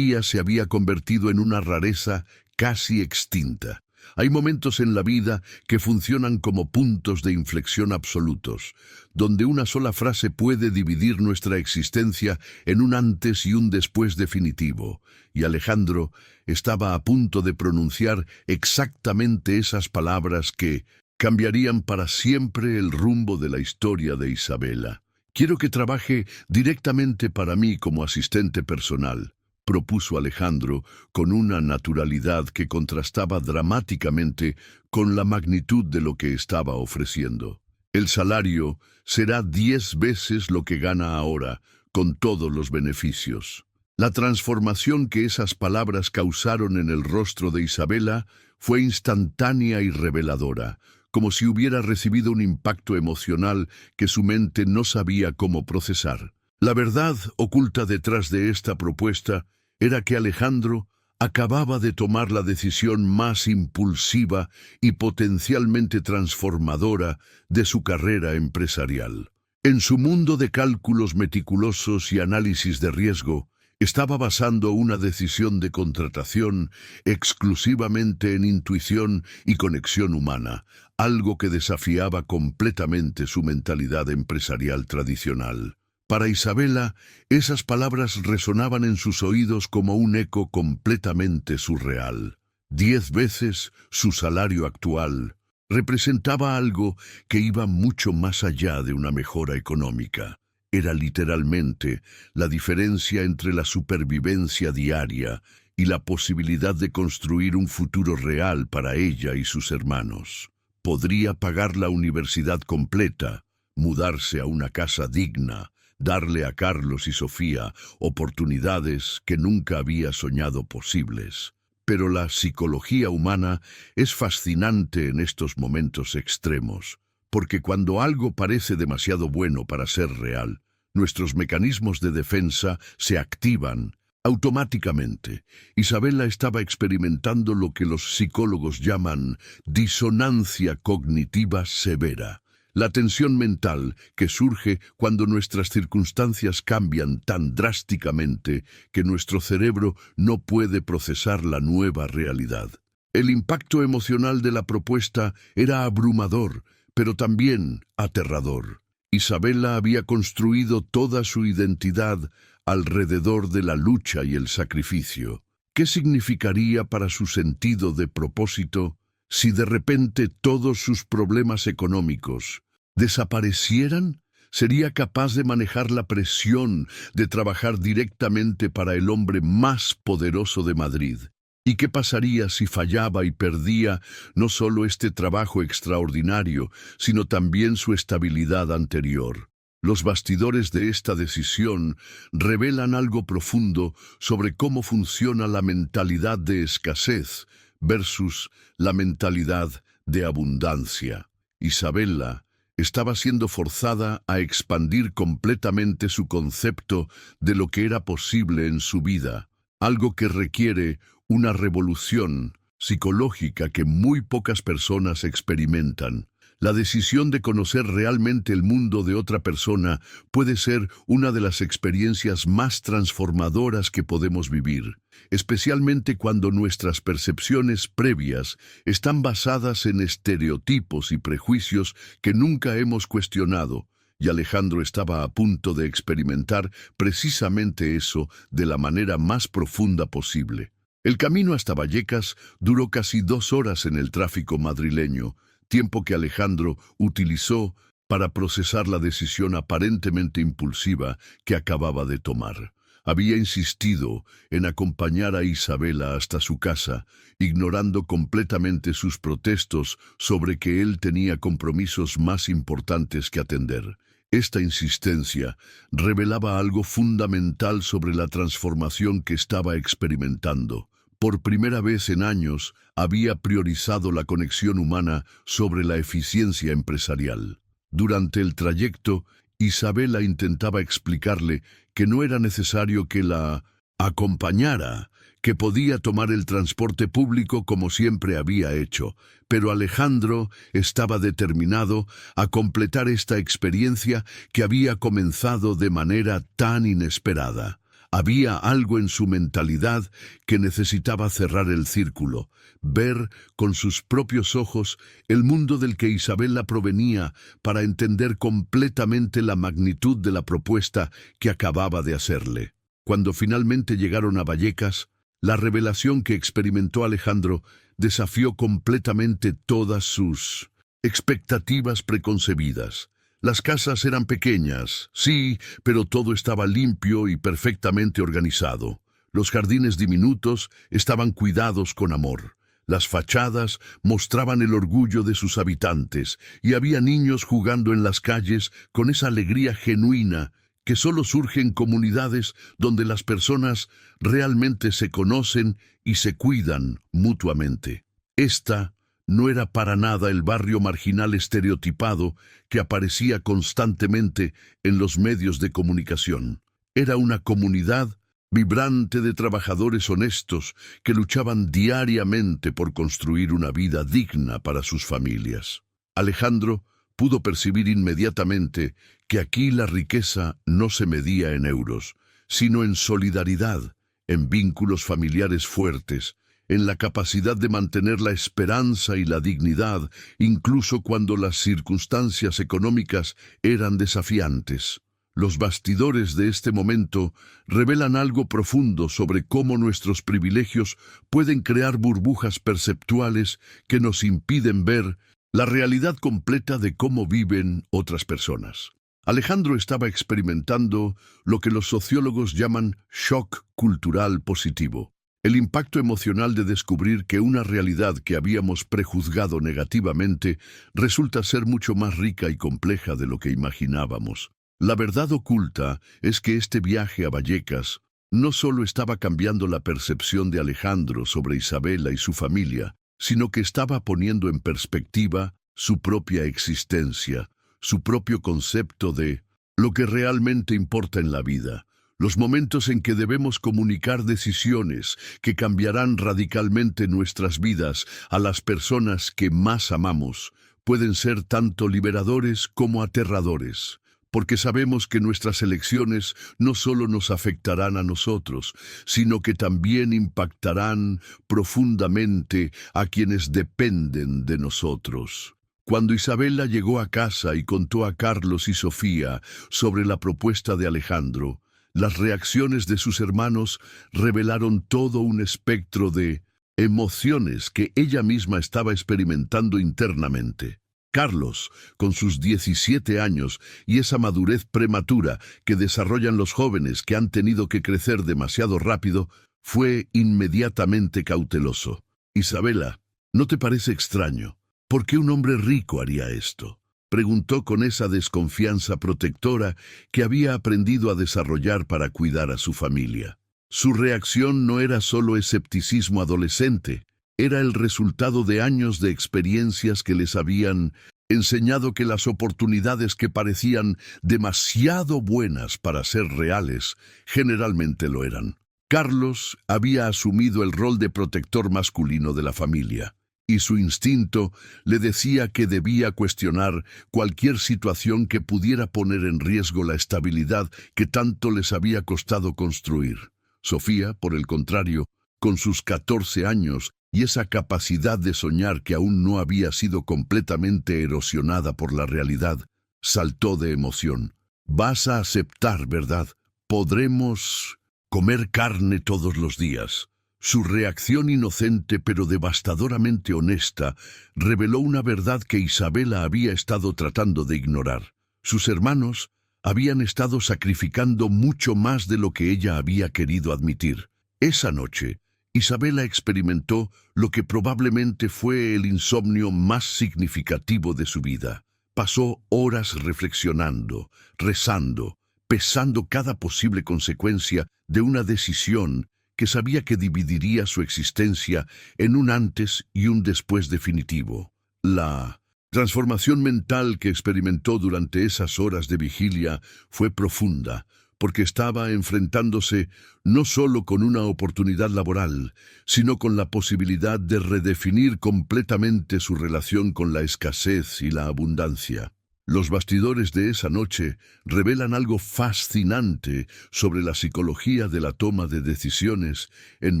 se había convertido en una rareza casi extinta. Hay momentos en la vida que funcionan como puntos de inflexión absolutos, donde una sola frase puede dividir nuestra existencia en un antes y un después definitivo, y Alejandro estaba a punto de pronunciar exactamente esas palabras que cambiarían para siempre el rumbo de la historia de Isabela. «Quiero que trabaje directamente para mí como asistente personal», propuso Alejandro con una naturalidad que contrastaba dramáticamente con la magnitud de lo que estaba ofreciendo. «El salario será 10 veces lo que gana ahora, con todos los beneficios». La transformación que esas palabras causaron en el rostro de Isabela fue instantánea y reveladora, como si hubiera recibido un impacto emocional que su mente no sabía cómo procesar. La verdad oculta detrás de esta propuesta era que Alejandro acababa de tomar la decisión más impulsiva y potencialmente transformadora de su carrera empresarial. En su mundo de cálculos meticulosos y análisis de riesgo, estaba basando una decisión de contratación exclusivamente en intuición y conexión humana, algo que desafiaba completamente su mentalidad empresarial tradicional. Para Isabela, esas palabras resonaban en sus oídos como un eco completamente surreal. 10 veces su salario actual representaba algo que iba mucho más allá de una mejora económica. Era literalmente la diferencia entre la supervivencia diaria y la posibilidad de construir un futuro real para ella y sus hermanos. Podría pagar la universidad completa, mudarse a una casa digna, darle a Carlos y Sofía oportunidades que nunca había soñado posibles. Pero la psicología humana es fascinante en estos momentos extremos, porque cuando algo parece demasiado bueno para ser real, nuestros mecanismos de defensa se activan, Automáticamente, Isabela estaba experimentando lo que los psicólogos llaman disonancia cognitiva severa, la tensión mental que surge cuando nuestras circunstancias cambian tan drásticamente que nuestro cerebro no puede procesar la nueva realidad. El impacto emocional de la propuesta era abrumador, pero también aterrador. Isabela había construido toda su identidad alrededor de la lucha y el sacrificio. ¿Qué significaría para su sentido de propósito si de repente todos sus problemas económicos desaparecieran? ¿Sería capaz de manejar la presión de trabajar directamente para el hombre más poderoso de Madrid? ¿Y qué pasaría si fallaba y perdía no solo este trabajo extraordinario, sino también su estabilidad anterior? Los bastidores de esta decisión revelan algo profundo sobre cómo funciona la mentalidad de escasez versus la mentalidad de abundancia. Isabela estaba siendo forzada a expandir completamente su concepto de lo que era posible en su vida, algo que requiere una revolución psicológica que muy pocas personas experimentan. La decisión de conocer realmente el mundo de otra persona puede ser una de las experiencias más transformadoras que podemos vivir, especialmente cuando nuestras percepciones previas están basadas en estereotipos y prejuicios que nunca hemos cuestionado. Y Alejandro estaba a punto de experimentar precisamente eso de la manera más profunda posible. El camino hasta Vallecas duró casi 2 horas en el tráfico madrileño, tiempo que Alejandro utilizó para procesar la decisión aparentemente impulsiva que acababa de tomar. Había insistido en acompañar a Isabela hasta su casa, ignorando completamente sus protestos sobre que él tenía compromisos más importantes que atender. Esta insistencia revelaba algo fundamental sobre la transformación que estaba experimentando. Por primera vez en años, había priorizado la conexión humana sobre la eficiencia empresarial. Durante el trayecto, Isabela intentaba explicarle que no era necesario que la acompañara, que podía tomar el transporte público como siempre había hecho, pero Alejandro estaba determinado a completar esta experiencia que había comenzado de manera tan inesperada. Había algo en su mentalidad que necesitaba cerrar el círculo, ver con sus propios ojos el mundo del que Isabela provenía para entender completamente la magnitud de la propuesta que acababa de hacerle. Cuando finalmente llegaron a Vallecas, la revelación que experimentó Alejandro desafió completamente todas sus expectativas preconcebidas. Las casas eran pequeñas, sí, pero todo estaba limpio y perfectamente organizado. Los jardines diminutos estaban cuidados con amor. Las fachadas mostraban el orgullo de sus habitantes y había niños jugando en las calles con esa alegría genuina que solo surge en comunidades donde las personas realmente se conocen y se cuidan mutuamente. Esta no era para nada el barrio marginal estereotipado que aparecía constantemente en los medios de comunicación. Era una comunidad vibrante de trabajadores honestos que luchaban diariamente por construir una vida digna para sus familias. Alejandro pudo percibir inmediatamente que aquí la riqueza no se medía en euros, sino en solidaridad, en vínculos familiares fuertes, en la capacidad de mantener la esperanza y la dignidad, incluso cuando las circunstancias económicas eran desafiantes. Los bastidores de este momento revelan algo profundo sobre cómo nuestros privilegios pueden crear burbujas perceptuales que nos impiden ver la realidad completa de cómo viven otras personas. Alejandro estaba experimentando lo que los sociólogos llaman shock cultural positivo. El impacto emocional de descubrir que una realidad que habíamos prejuzgado negativamente resulta ser mucho más rica y compleja de lo que imaginábamos. La verdad oculta es que este viaje a Vallecas no solo estaba cambiando la percepción de Alejandro sobre Isabela y su familia, sino que estaba poniendo en perspectiva su propia existencia, su propio concepto de lo que realmente importa en la vida, los momentos en que debemos comunicar decisiones que cambiarán radicalmente nuestras vidas a las personas que más amamos, pueden ser tanto liberadores como aterradores, porque sabemos que nuestras elecciones no solo nos afectarán a nosotros, sino que también impactarán profundamente a quienes dependen de nosotros. Cuando Isabela llegó a casa y contó a Carlos y Sofía sobre la propuesta de Alejandro, las reacciones de sus hermanos revelaron todo un espectro de emociones que ella misma estaba experimentando internamente. Carlos, con sus 17 años y esa madurez prematura que desarrollan los jóvenes que han tenido que crecer demasiado rápido, fue inmediatamente cauteloso. Isabela, ¿no te parece extraño? ¿Por qué un hombre rico haría esto?, preguntó con esa desconfianza protectora que había aprendido a desarrollar para cuidar a su familia. Su reacción no era solo escepticismo adolescente, era el resultado de años de experiencias que les habían enseñado que las oportunidades que parecían demasiado buenas para ser reales, generalmente lo eran. Carlos había asumido el rol de protector masculino de la familia, y su instinto le decía que debía cuestionar cualquier situación que pudiera poner en riesgo la estabilidad que tanto les había costado construir. Sofía, por el contrario, con sus 14 años y esa capacidad de soñar que aún no había sido completamente erosionada por la realidad, saltó de emoción. «Vas a aceptar, ¿verdad? Podremos comer carne todos los días». Su reacción inocente pero devastadoramente honesta reveló una verdad que Isabela había estado tratando de ignorar. Sus hermanos habían estado sacrificando mucho más de lo que ella había querido admitir. Esa noche, Isabela experimentó lo que probablemente fue el insomnio más significativo de su vida. Pasó horas reflexionando, rezando, pesando cada posible consecuencia de una decisión que sabía que dividiría su existencia en un antes y un después definitivo. La transformación mental que experimentó durante esas horas de vigilia fue profunda, porque estaba enfrentándose no solo con una oportunidad laboral, sino con la posibilidad de redefinir completamente su relación con la escasez y la abundancia. Los bastidores de esa noche revelan algo fascinante sobre la psicología de la toma de decisiones en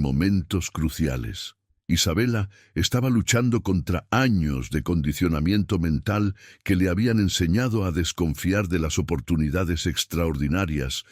momentos cruciales. Isabela estaba luchando contra años de condicionamiento mental que le habían enseñado a desconfiar de las oportunidades extraordinarias,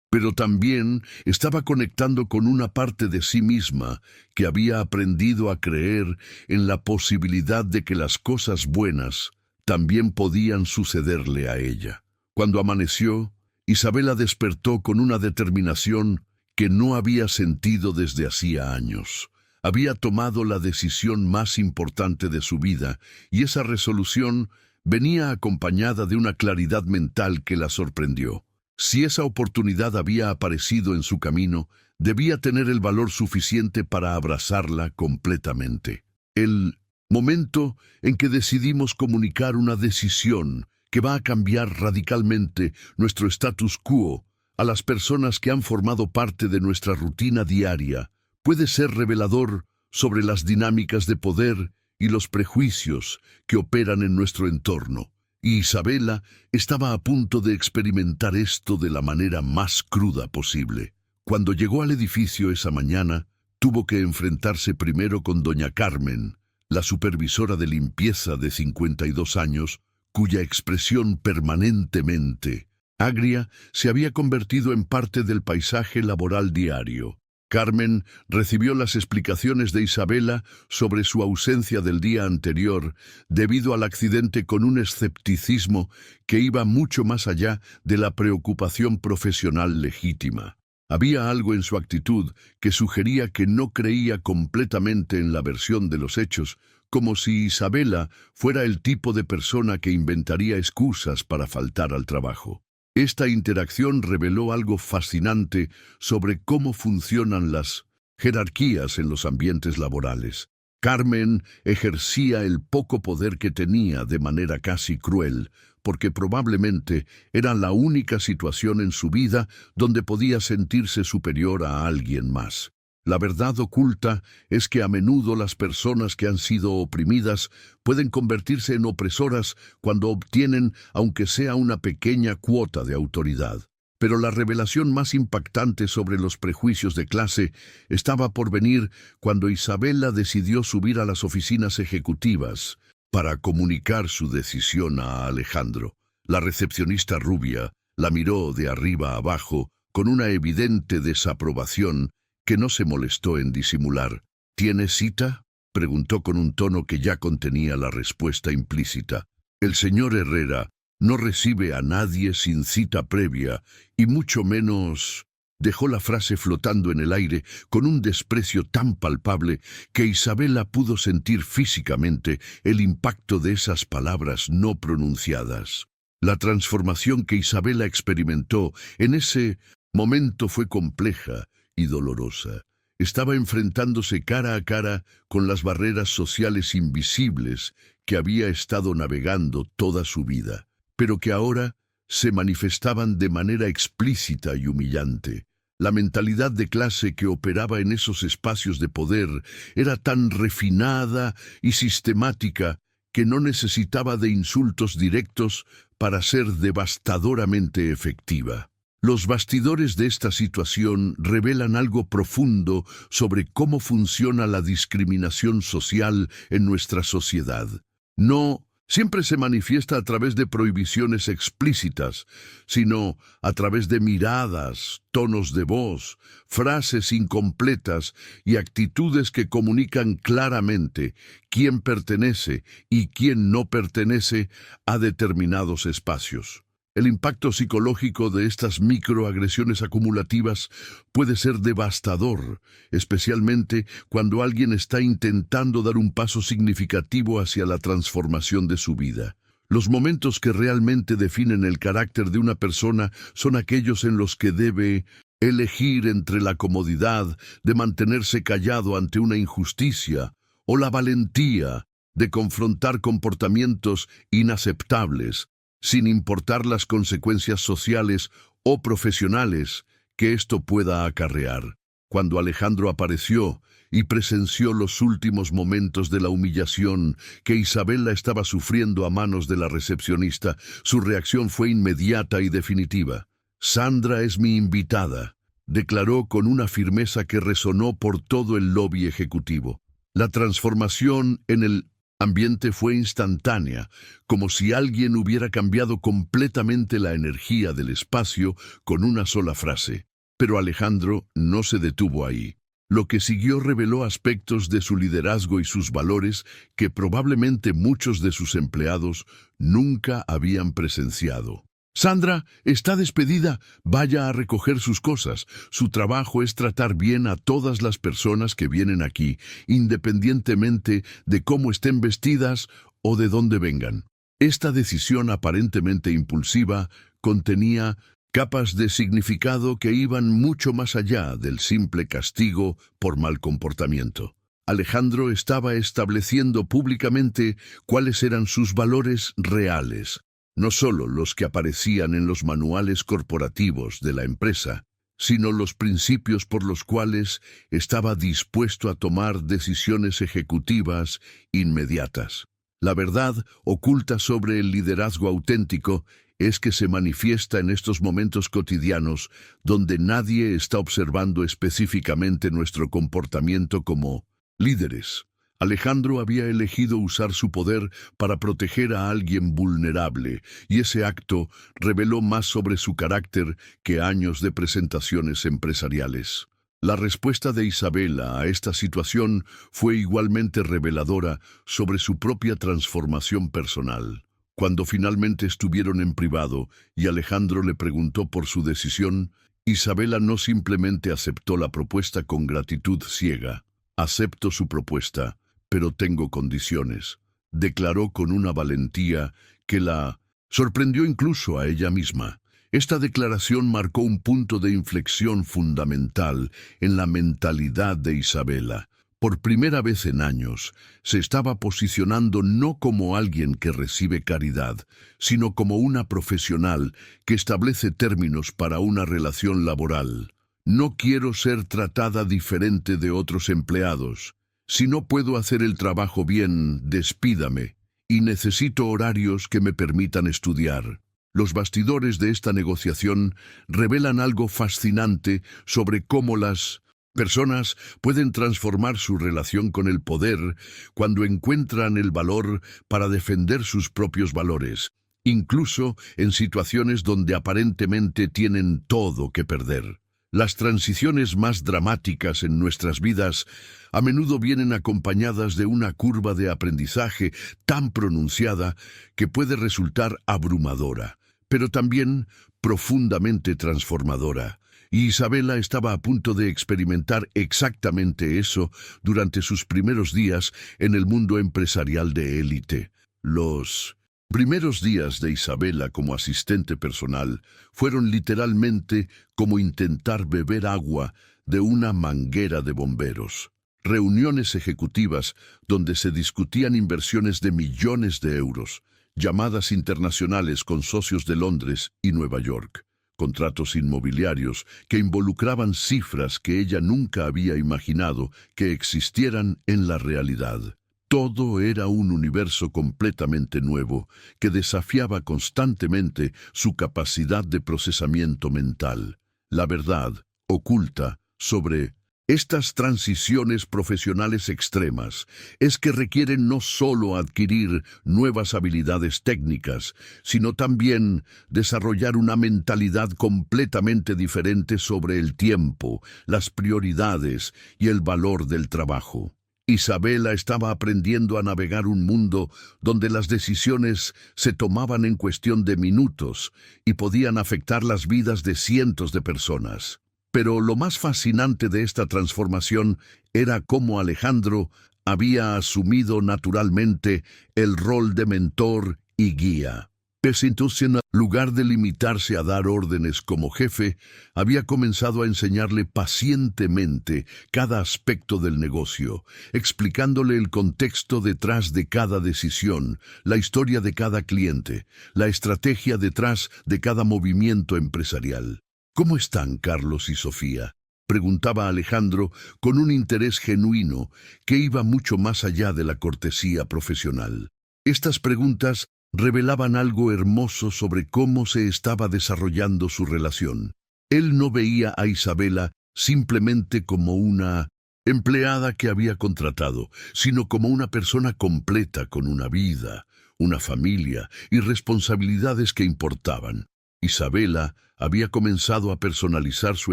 pero también estaba conectando con una parte de sí misma que había aprendido a creer en la posibilidad de que las cosas buenas también podían sucederle a ella. Cuando amaneció, Isabela despertó con una determinación que no había sentido desde hacía años. Había tomado la decisión más importante de su vida, y esa resolución venía acompañada de una claridad mental que la sorprendió. Si esa oportunidad había aparecido en su camino, debía tener el valor suficiente para abrazarla completamente. El momento en que decidimos comunicar una decisión que va a cambiar radicalmente nuestro status quo a las personas que han formado parte de nuestra rutina diaria, puede ser revelador sobre las dinámicas de poder y los prejuicios que operan en nuestro entorno. Y Isabela estaba a punto de experimentar esto de la manera más cruda posible. Cuando llegó al edificio esa mañana, tuvo que enfrentarse primero con doña Carmen, la supervisora de limpieza de 52 años, cuya expresión permanentemente agria se había convertido en parte del paisaje laboral diario. Carmen recibió las explicaciones de Isabela sobre su ausencia del día anterior debido al accidente con un escepticismo que iba mucho más allá de la preocupación profesional legítima. Había algo en su actitud que sugería que no creía completamente en la versión de los hechos, como si Isabela fuera el tipo de persona que inventaría excusas para faltar al trabajo. Esta interacción reveló algo fascinante sobre cómo funcionan las jerarquías en los ambientes laborales. Carmen ejercía el poco poder que tenía de manera casi cruel, porque probablemente era la única situación en su vida donde podía sentirse superior a alguien más. La verdad oculta es que a menudo las personas que han sido oprimidas pueden convertirse en opresoras cuando obtienen, aunque sea una pequeña cuota de autoridad. Pero la revelación más impactante sobre los prejuicios de clase estaba por venir cuando Isabela decidió subir a las oficinas ejecutivas para comunicar su decisión a Alejandro. La recepcionista rubia la miró de arriba a abajo con una evidente desaprobación que no se molestó en disimular. ¿Tiene cita?, preguntó con un tono que ya contenía la respuesta implícita. El señor Herrera no recibe a nadie sin cita previa, y mucho menos... Dejó la frase flotando en el aire con un desprecio tan palpable que Isabela pudo sentir físicamente el impacto de esas palabras no pronunciadas. La transformación que Isabela experimentó en ese momento fue compleja y dolorosa. Estaba enfrentándose cara a cara con las barreras sociales invisibles que había estado navegando toda su vida, pero que ahora se manifestaban de manera explícita y humillante. La mentalidad de clase que operaba en esos espacios de poder era tan refinada y sistemática que no necesitaba de insultos directos para ser devastadoramente efectiva. Los bastidores de esta situación revelan algo profundo sobre cómo funciona la discriminación social en nuestra sociedad. No siempre se manifiesta a través de prohibiciones explícitas, sino a través de miradas, tonos de voz, frases incompletas y actitudes que comunican claramente quién pertenece y quién no pertenece a determinados espacios. El impacto psicológico de estas microagresiones acumulativas puede ser devastador, especialmente cuando alguien está intentando dar un paso significativo hacia la transformación de su vida. Los momentos que realmente definen el carácter de una persona son aquellos en los que debe elegir entre la comodidad de mantenerse callado ante una injusticia o la valentía de confrontar comportamientos inaceptables, sin importar las consecuencias sociales o profesionales que esto pueda acarrear. Cuando Alejandro apareció y presenció los últimos momentos de la humillación que Isabela estaba sufriendo a manos de la recepcionista, su reacción fue inmediata y definitiva. «Sandra es mi invitada», declaró con una firmeza que resonó por todo el lobby ejecutivo. La transformación en el ambiente fue instantánea, como si alguien hubiera cambiado completamente la energía del espacio con una sola frase. Pero Alejandro no se detuvo ahí. Lo que siguió reveló aspectos de su liderazgo y sus valores que probablemente muchos de sus empleados nunca habían presenciado. «Sandra está despedida, vaya a recoger sus cosas. Su trabajo es tratar bien a todas las personas que vienen aquí, independientemente de cómo estén vestidas o de dónde vengan». Esta decisión aparentemente impulsiva contenía capas de significado que iban mucho más allá del simple castigo por mal comportamiento. Alejandro estaba estableciendo públicamente cuáles eran sus valores reales. No solo los que aparecían en los manuales corporativos de la empresa, sino los principios por los cuales estaba dispuesto a tomar decisiones ejecutivas inmediatas. La verdad oculta sobre el liderazgo auténtico es que se manifiesta en estos momentos cotidianos donde nadie está observando específicamente nuestro comportamiento como líderes. Alejandro había elegido usar su poder para proteger a alguien vulnerable, y ese acto reveló más sobre su carácter que años de presentaciones empresariales. La respuesta de Isabela a esta situación fue igualmente reveladora sobre su propia transformación personal. Cuando finalmente estuvieron en privado y Alejandro le preguntó por su decisión, Isabela no simplemente aceptó la propuesta con gratitud ciega. «Acepto su propuesta, pero tengo condiciones», declaró con una valentía que la sorprendió incluso a ella misma. Esta declaración marcó un punto de inflexión fundamental en la mentalidad de Isabela, Por primera vez en años, se estaba posicionando no como alguien que recibe caridad, sino como una profesional que establece términos para una relación laboral. No quiero ser tratada diferente de otros empleados. Si no puedo hacer el trabajo bien, despídame. Y necesito horarios que me permitan estudiar. Los bastidores de esta negociación revelan algo fascinante sobre cómo las personas pueden transformar su relación con el poder cuando encuentran el valor para defender sus propios valores, incluso en situaciones donde aparentemente tienen todo que perder. Las transiciones más dramáticas en nuestras vidas a menudo vienen acompañadas de una curva de aprendizaje tan pronunciada que puede resultar abrumadora, pero también profundamente transformadora. Y Isabela estaba a punto de experimentar exactamente eso durante sus primeros días en el mundo empresarial de élite. Los primeros días de Isabela como asistente personal fueron literalmente como intentar beber agua de una manguera de bomberos. Reuniones ejecutivas donde se discutían inversiones de millones de euros, llamadas internacionales con socios de Londres y Nueva York. Contratos inmobiliarios que involucraban cifras que ella nunca había imaginado que existieran en la realidad. Todo era un universo completamente nuevo que desafiaba constantemente su capacidad de procesamiento mental. La verdad oculta sobre estas transiciones profesionales extremas es que requieren no solo adquirir nuevas habilidades técnicas, sino también desarrollar una mentalidad completamente diferente sobre el tiempo, las prioridades y el valor del trabajo. Isabela estaba aprendiendo a navegar un mundo donde las decisiones se tomaban en cuestión de minutos y podían afectar las vidas de cientos de personas. Pero lo más fascinante de esta transformación era cómo Alejandro había asumido naturalmente el rol de mentor y guía. Pese entonces, en lugar de limitarse a dar órdenes como jefe, había comenzado a enseñarle pacientemente cada aspecto del negocio, explicándole el contexto detrás de cada decisión, la historia de cada cliente, la estrategia detrás de cada movimiento empresarial. ¿Cómo están Carlos y Sofía?, preguntaba Alejandro con un interés genuino que iba mucho más allá de la cortesía profesional. Estas preguntas revelaban algo hermoso sobre cómo se estaba desarrollando su relación. Él no veía a Isabela simplemente como una empleada que había contratado, sino como una persona completa con una vida, una familia y responsabilidades que importaban. Isabela había comenzado a personalizar su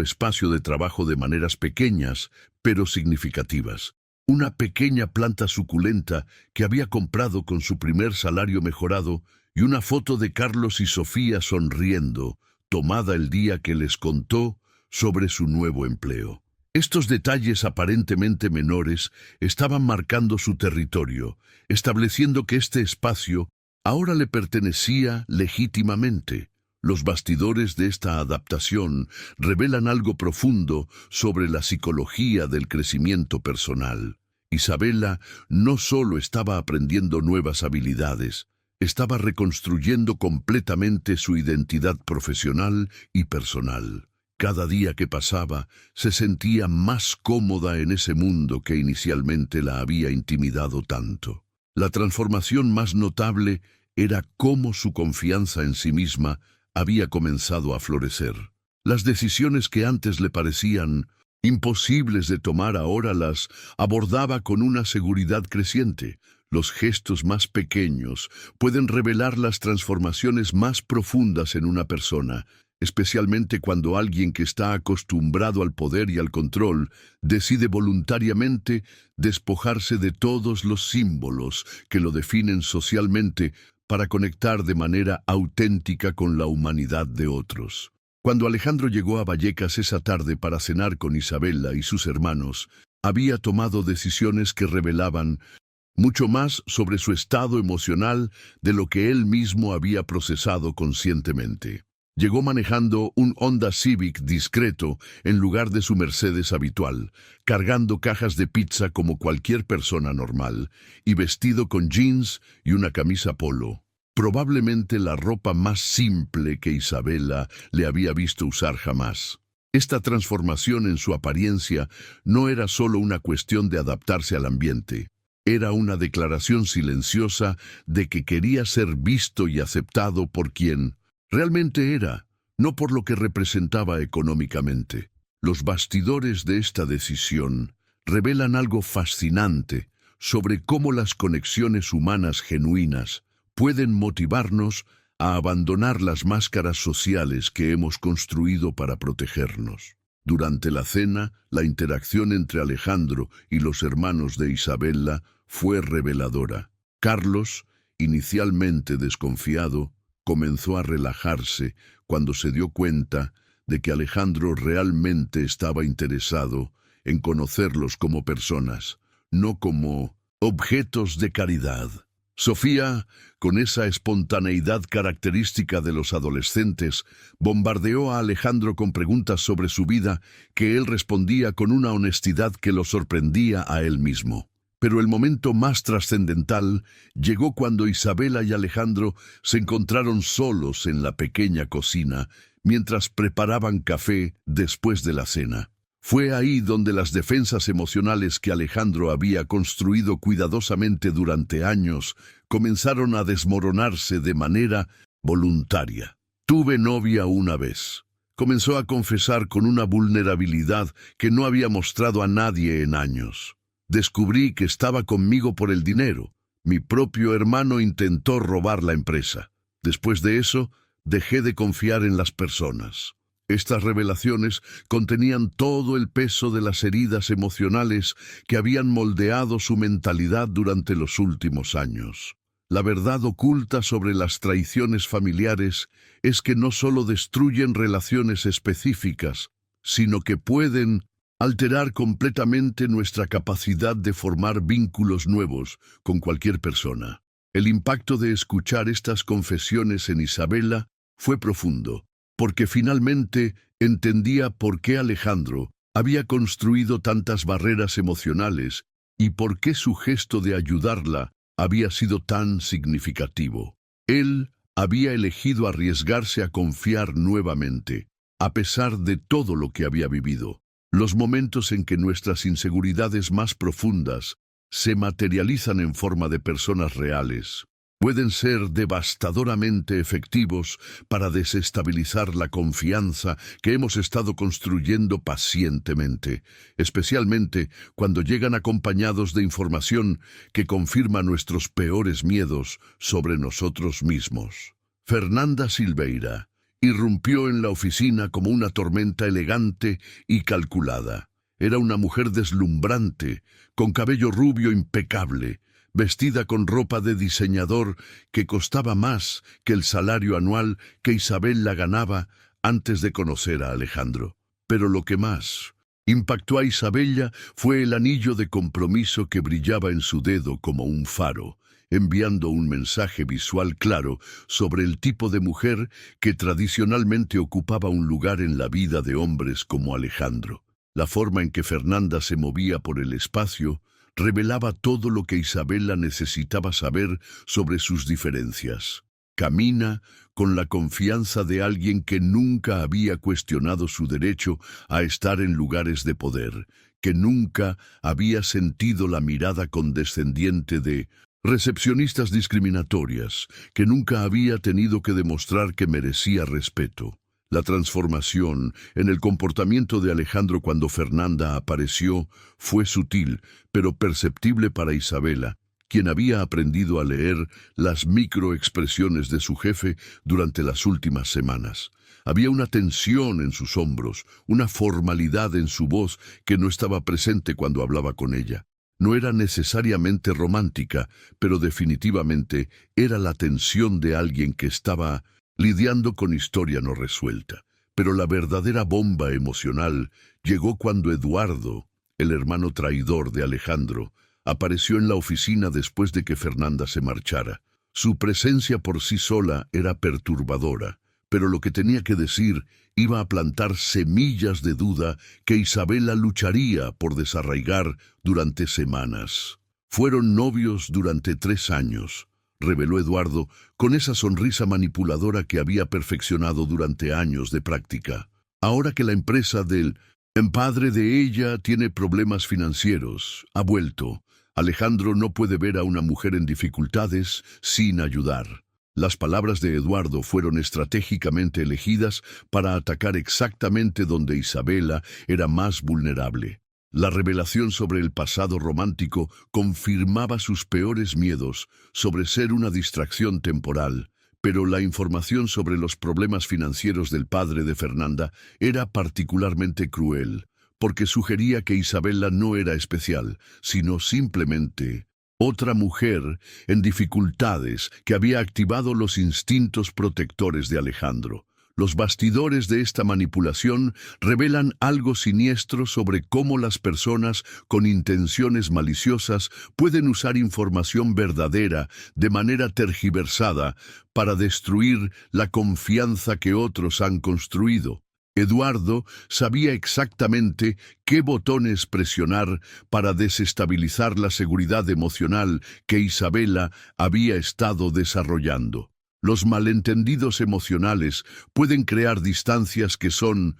espacio de trabajo de maneras pequeñas, pero significativas. Una pequeña planta suculenta que había comprado con su primer salario mejorado y una foto de Carlos y Sofía sonriendo, tomada el día que les contó sobre su nuevo empleo. Estos detalles aparentemente menores estaban marcando su territorio, estableciendo que este espacio ahora le pertenecía legítimamente. Los bastidores de esta adaptación revelan algo profundo sobre la psicología del crecimiento personal. Isabela no solo estaba aprendiendo nuevas habilidades, estaba reconstruyendo completamente su identidad profesional y personal. Cada día que pasaba, se sentía más cómoda en ese mundo que inicialmente la había intimidado tanto. La transformación más notable era cómo su confianza en sí misma había comenzado a florecer. Las decisiones que antes le parecían imposibles de tomar ahora las abordaba con una seguridad creciente. Los gestos más pequeños pueden revelar las transformaciones más profundas en una persona, especialmente cuando alguien que está acostumbrado al poder y al control decide voluntariamente despojarse de todos los símbolos que lo definen socialmente para conectar de manera auténtica con la humanidad de otros. Cuando Alejandro llegó a Vallecas esa tarde para cenar con Isabela y sus hermanos, había tomado decisiones que revelaban mucho más sobre su estado emocional de lo que él mismo había procesado conscientemente. Llegó manejando un Honda Civic discreto en lugar de su Mercedes habitual, cargando cajas de pizza como cualquier persona normal, y vestido con jeans y una camisa polo. Probablemente la ropa más simple que Isabela le había visto usar jamás. Esta transformación en su apariencia no era solo una cuestión de adaptarse al ambiente. Era una declaración silenciosa de que quería ser visto y aceptado por quien realmente era, no por lo que representaba económicamente. Los bastidores de esta decisión revelan algo fascinante sobre cómo las conexiones humanas genuinas pueden motivarnos a abandonar las máscaras sociales que hemos construido para protegernos. Durante la cena, la interacción entre Alejandro y los hermanos de Isabela fue reveladora. Carlos, inicialmente desconfiado, comenzó a relajarse cuando se dio cuenta de que Alejandro realmente estaba interesado en conocerlos como personas, no como objetos de caridad. Sofía, con esa espontaneidad característica de los adolescentes, bombardeó a Alejandro con preguntas sobre su vida que él respondía con una honestidad que lo sorprendía a él mismo. Pero el momento más trascendental llegó cuando Isabela y Alejandro se encontraron solos en la pequeña cocina mientras preparaban café después de la cena. Fue ahí donde las defensas emocionales que Alejandro había construido cuidadosamente durante años comenzaron a desmoronarse de manera voluntaria. Tuve novia una vez. Comenzó a confesar con una vulnerabilidad que no había mostrado a nadie en años. Descubrí que estaba conmigo por el dinero. Mi propio hermano intentó robar la empresa. Después de eso, dejé de confiar en las personas. Estas revelaciones contenían todo el peso de las heridas emocionales que habían moldeado su mentalidad durante los últimos años. La verdad oculta sobre las traiciones familiares es que no solo destruyen relaciones específicas, sino que pueden alterar completamente nuestra capacidad de formar vínculos nuevos con cualquier persona. El impacto de escuchar estas confesiones en Isabela fue profundo, porque finalmente entendía por qué Alejandro había construido tantas barreras emocionales y por qué su gesto de ayudarla había sido tan significativo. Él había elegido arriesgarse a confiar nuevamente, a pesar de todo lo que había vivido. Los momentos en que nuestras inseguridades más profundas se materializan en forma de personas reales pueden ser devastadoramente efectivos para desestabilizar la confianza que hemos estado construyendo pacientemente, especialmente cuando llegan acompañados de información que confirma nuestros peores miedos sobre nosotros mismos. Fernanda Silveira irrumpió en la oficina como una tormenta elegante y calculada. Era una mujer deslumbrante, con cabello rubio impecable, vestida con ropa de diseñador que costaba más que el salario anual que Isabela ganaba antes de conocer a Alejandro. Pero lo que más impactó a Isabela fue el anillo de compromiso que brillaba en su dedo como un faro, enviando un mensaje visual claro sobre el tipo de mujer que tradicionalmente ocupaba un lugar en la vida de hombres como Alejandro. La forma en que Fernanda se movía por el espacio revelaba todo lo que Isabela necesitaba saber sobre sus diferencias. Camina con la confianza de alguien que nunca había cuestionado su derecho a estar en lugares de poder, que nunca había sentido la mirada condescendiente de recepcionistas discriminatorias, que nunca había tenido que demostrar que merecía respeto. La transformación en el comportamiento de Alejandro cuando Fernanda apareció fue sutil, pero perceptible para Isabela, quien había aprendido a leer las microexpresiones de su jefe durante las últimas semanas. Había una tensión en sus hombros, una formalidad en su voz que no estaba presente cuando hablaba con ella. No era necesariamente romántica, pero definitivamente era la tensión de alguien que estaba lidiando con historia no resuelta. Pero la verdadera bomba emocional llegó cuando Eduardo, el hermano traidor de Alejandro, apareció en la oficina después de que Fernanda se marchara. Su presencia por sí sola era perturbadora, pero lo que tenía que decir iba a plantar semillas de duda que Isabela lucharía por desarraigar durante semanas. Fueron novios durante 3 años, reveló Eduardo con esa sonrisa manipuladora que había perfeccionado durante años de práctica. Ahora que la empresa del padre de ella tiene problemas financieros, ha vuelto. Alejandro no puede ver a una mujer en dificultades sin ayudar. Las palabras de Eduardo fueron estratégicamente elegidas para atacar exactamente donde Isabela era más vulnerable. La revelación sobre el pasado romántico confirmaba sus peores miedos sobre ser una distracción temporal, pero la información sobre los problemas financieros del padre de Fernanda era particularmente cruel, porque sugería que Isabela no era especial, sino simplemente otra mujer en dificultades que había activado los instintos protectores de Alejandro. Los bastidores de esta manipulación revelan algo siniestro sobre cómo las personas con intenciones maliciosas pueden usar información verdadera de manera tergiversada para destruir la confianza que otros han construido. Eduardo sabía exactamente qué botones presionar para desestabilizar la seguridad emocional que Isabela había estado desarrollando. Los malentendidos emocionales pueden crear distancias que son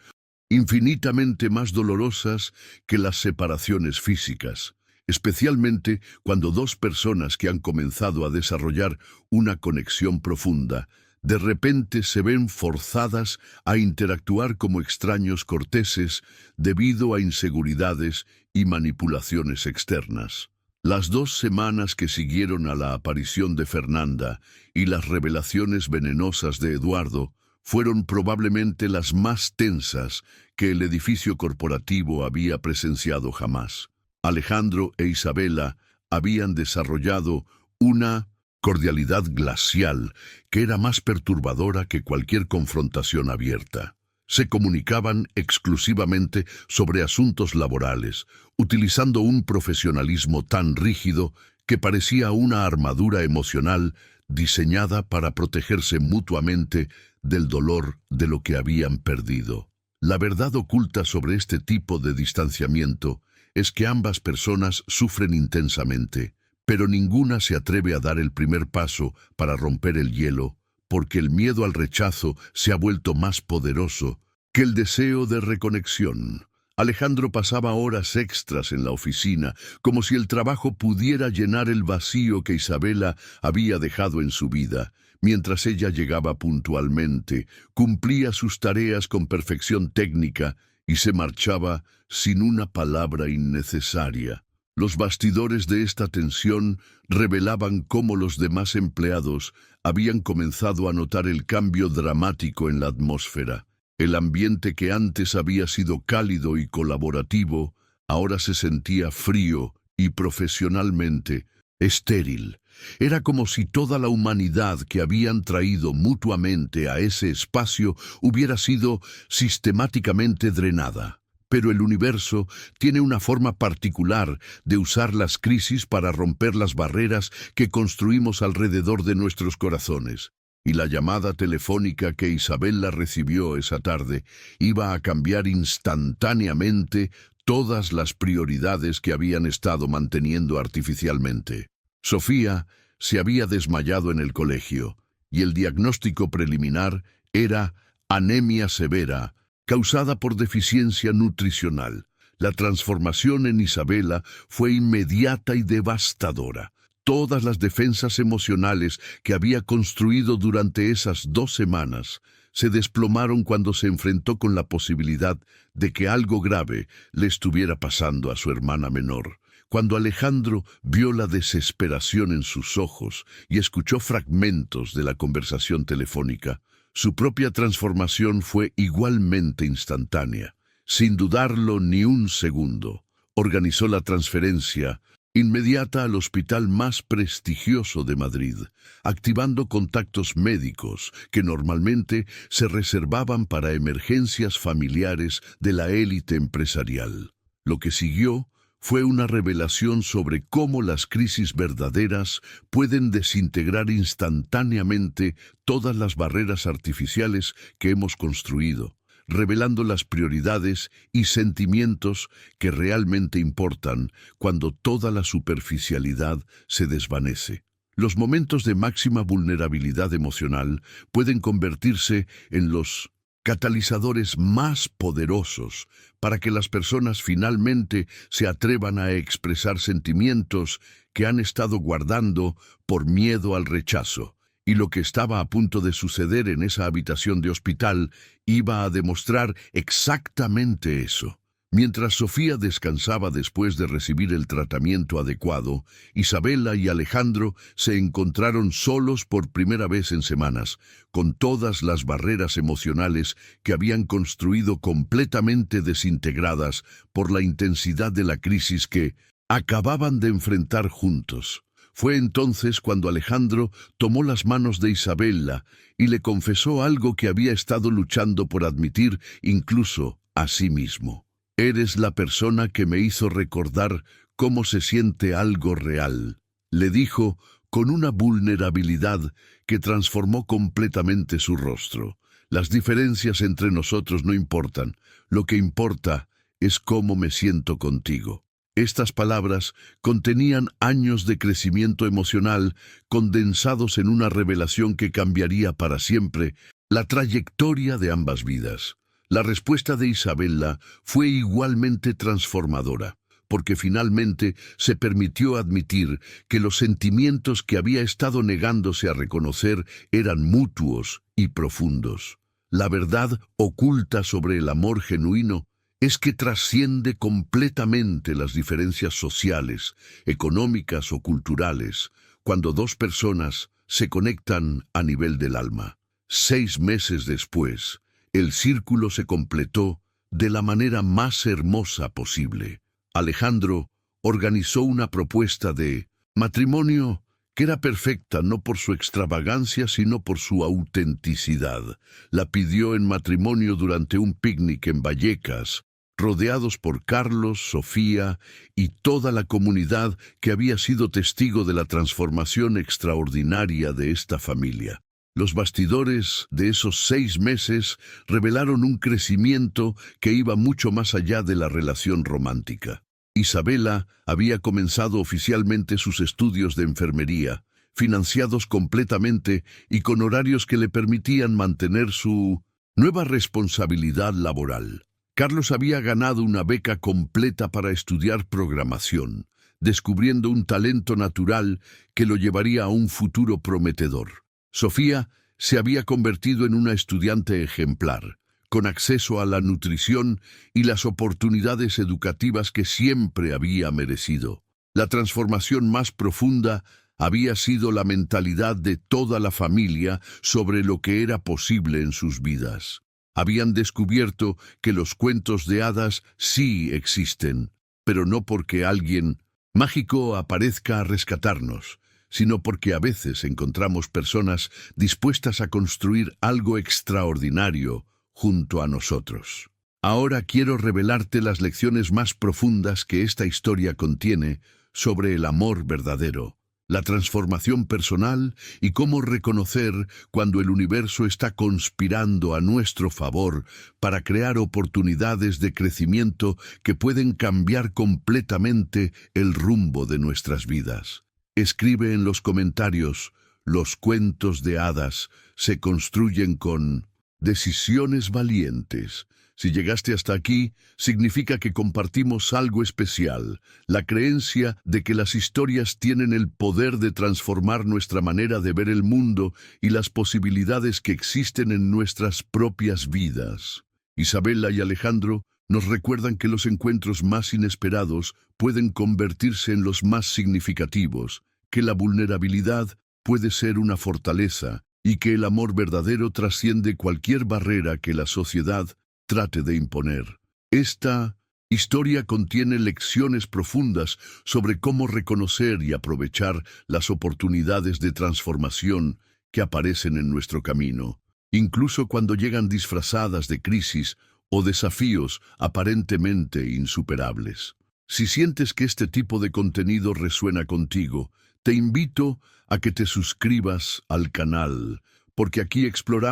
infinitamente más dolorosas que las separaciones físicas, especialmente cuando dos personas que han comenzado a desarrollar una conexión profunda de repente se ven forzadas a interactuar como extraños corteses debido a inseguridades y manipulaciones externas. Las 2 semanas que siguieron a la aparición de Fernanda y las revelaciones venenosas de Eduardo fueron probablemente las más tensas que el edificio corporativo había presenciado jamás. Alejandro e Isabela habían desarrollado una cordialidad glacial que era más perturbadora que cualquier confrontación abierta. Se comunicaban exclusivamente sobre asuntos laborales, utilizando un profesionalismo tan rígido que parecía una armadura emocional diseñada para protegerse mutuamente del dolor de lo que habían perdido. La verdad oculta sobre este tipo de distanciamiento es que ambas personas sufren intensamente, pero ninguna se atreve a dar el primer paso para romper el hielo, porque el miedo al rechazo se ha vuelto más poderoso que el deseo de reconexión. Alejandro pasaba horas extras en la oficina, como si el trabajo pudiera llenar el vacío que Isabela había dejado en su vida. Mientras ella llegaba puntualmente, cumplía sus tareas con perfección técnica y se marchaba sin una palabra innecesaria. Los bastidores de esta tensión revelaban cómo los demás empleados habían comenzado a notar el cambio dramático en la atmósfera. El ambiente que antes había sido cálido y colaborativo, ahora se sentía frío y profesionalmente estéril. Era como si toda la humanidad que habían traído mutuamente a ese espacio hubiera sido sistemáticamente drenada. Pero el universo tiene una forma particular de usar las crisis para romper las barreras que construimos alrededor de nuestros corazones. Y la llamada telefónica que Isabela recibió esa tarde iba a cambiar instantáneamente todas las prioridades que habían estado manteniendo artificialmente. Sofía se había desmayado en el colegio, y el diagnóstico preliminar era anemia severa, causada por deficiencia nutricional. La transformación en Isabela fue inmediata y devastadora. Todas las defensas emocionales que había construido durante esas 2 semanas se desplomaron cuando se enfrentó con la posibilidad de que algo grave le estuviera pasando a su hermana menor. Cuando Alejandro vio la desesperación en sus ojos y escuchó fragmentos de la conversación telefónica, su propia transformación fue igualmente instantánea. Sin dudarlo ni un segundo, organizó la transferencia inmediata al hospital más prestigioso de Madrid, activando contactos médicos que normalmente se reservaban para emergencias familiares de la élite empresarial. Lo que siguió Fue una revelación sobre cómo las crisis verdaderas pueden desintegrar instantáneamente todas las barreras artificiales que hemos construido, revelando las prioridades y sentimientos que realmente importan cuando toda la superficialidad se desvanece. Los momentos de máxima vulnerabilidad emocional pueden convertirse en los catalizadores más poderosos para que las personas finalmente se atrevan a expresar sentimientos que han estado guardando por miedo al rechazo. Y lo que estaba a punto de suceder en esa habitación de hospital iba a demostrar exactamente eso. Mientras Sofía descansaba después de recibir el tratamiento adecuado, Isabela y Alejandro se encontraron solos por primera vez en semanas, con todas las barreras emocionales que habían construido completamente desintegradas por la intensidad de la crisis que acababan de enfrentar juntos. Fue entonces cuando Alejandro tomó las manos de Isabela y le confesó algo que había estado luchando por admitir incluso a sí mismo. «Eres la persona que me hizo recordar cómo se siente algo real», le dijo con una vulnerabilidad que transformó completamente su rostro. «Las diferencias entre nosotros no importan. Lo que importa es cómo me siento contigo». Estas palabras contenían años de crecimiento emocional condensados en una revelación que cambiaría para siempre la trayectoria de ambas vidas. La respuesta de Isabela fue igualmente transformadora, porque finalmente se permitió admitir que los sentimientos que había estado negándose a reconocer eran mutuos y profundos. La verdad oculta sobre el amor genuino es que trasciende completamente las diferencias sociales, económicas o culturales, cuando dos personas se conectan a nivel del alma. 6 meses después, el círculo se completó de la manera más hermosa posible. Alejandro organizó una propuesta de matrimonio que era perfecta no por su extravagancia sino por su autenticidad. La pidió en matrimonio durante un picnic en Vallecas, rodeados por Carlos, Sofía y toda la comunidad que había sido testigo de la transformación extraordinaria de esta familia. Los bastidores de esos 6 meses revelaron un crecimiento que iba mucho más allá de la relación romántica. Isabela había comenzado oficialmente sus estudios de enfermería, financiados completamente y con horarios que le permitían mantener su nueva responsabilidad laboral. Carlos había ganado una beca completa para estudiar programación, descubriendo un talento natural que lo llevaría a un futuro prometedor. Sofía se había convertido en una estudiante ejemplar, con acceso a la nutrición y las oportunidades educativas que siempre había merecido. La transformación más profunda había sido la mentalidad de toda la familia sobre lo que era posible en sus vidas. Habían descubierto que los cuentos de hadas sí existen, pero no porque alguien mágico aparezca a rescatarnos, sino porque a veces encontramos personas dispuestas a construir algo extraordinario junto a nosotros. Ahora quiero revelarte las lecciones más profundas que esta historia contiene sobre el amor verdadero, la transformación personal y cómo reconocer cuando el universo está conspirando a nuestro favor para crear oportunidades de crecimiento que pueden cambiar completamente el rumbo de nuestras vidas. Escribe en los comentarios: los cuentos de hadas se construyen con decisiones valientes. Si llegaste hasta aquí, significa que compartimos algo especial, la creencia de que las historias tienen el poder de transformar nuestra manera de ver el mundo y las posibilidades que existen en nuestras propias vidas. Isabela y Alejandro nos recuerdan que los encuentros más inesperados pueden convertirse en los más significativos, que la vulnerabilidad puede ser una fortaleza y que el amor verdadero trasciende cualquier barrera que la sociedad trate de imponer. Esta historia contiene lecciones profundas sobre cómo reconocer y aprovechar las oportunidades de transformación que aparecen en nuestro camino, incluso cuando llegan disfrazadas de crisis o desafíos aparentemente insuperables. Si sientes que este tipo de contenido resuena contigo, te invito a que te suscribas al canal, porque aquí exploramos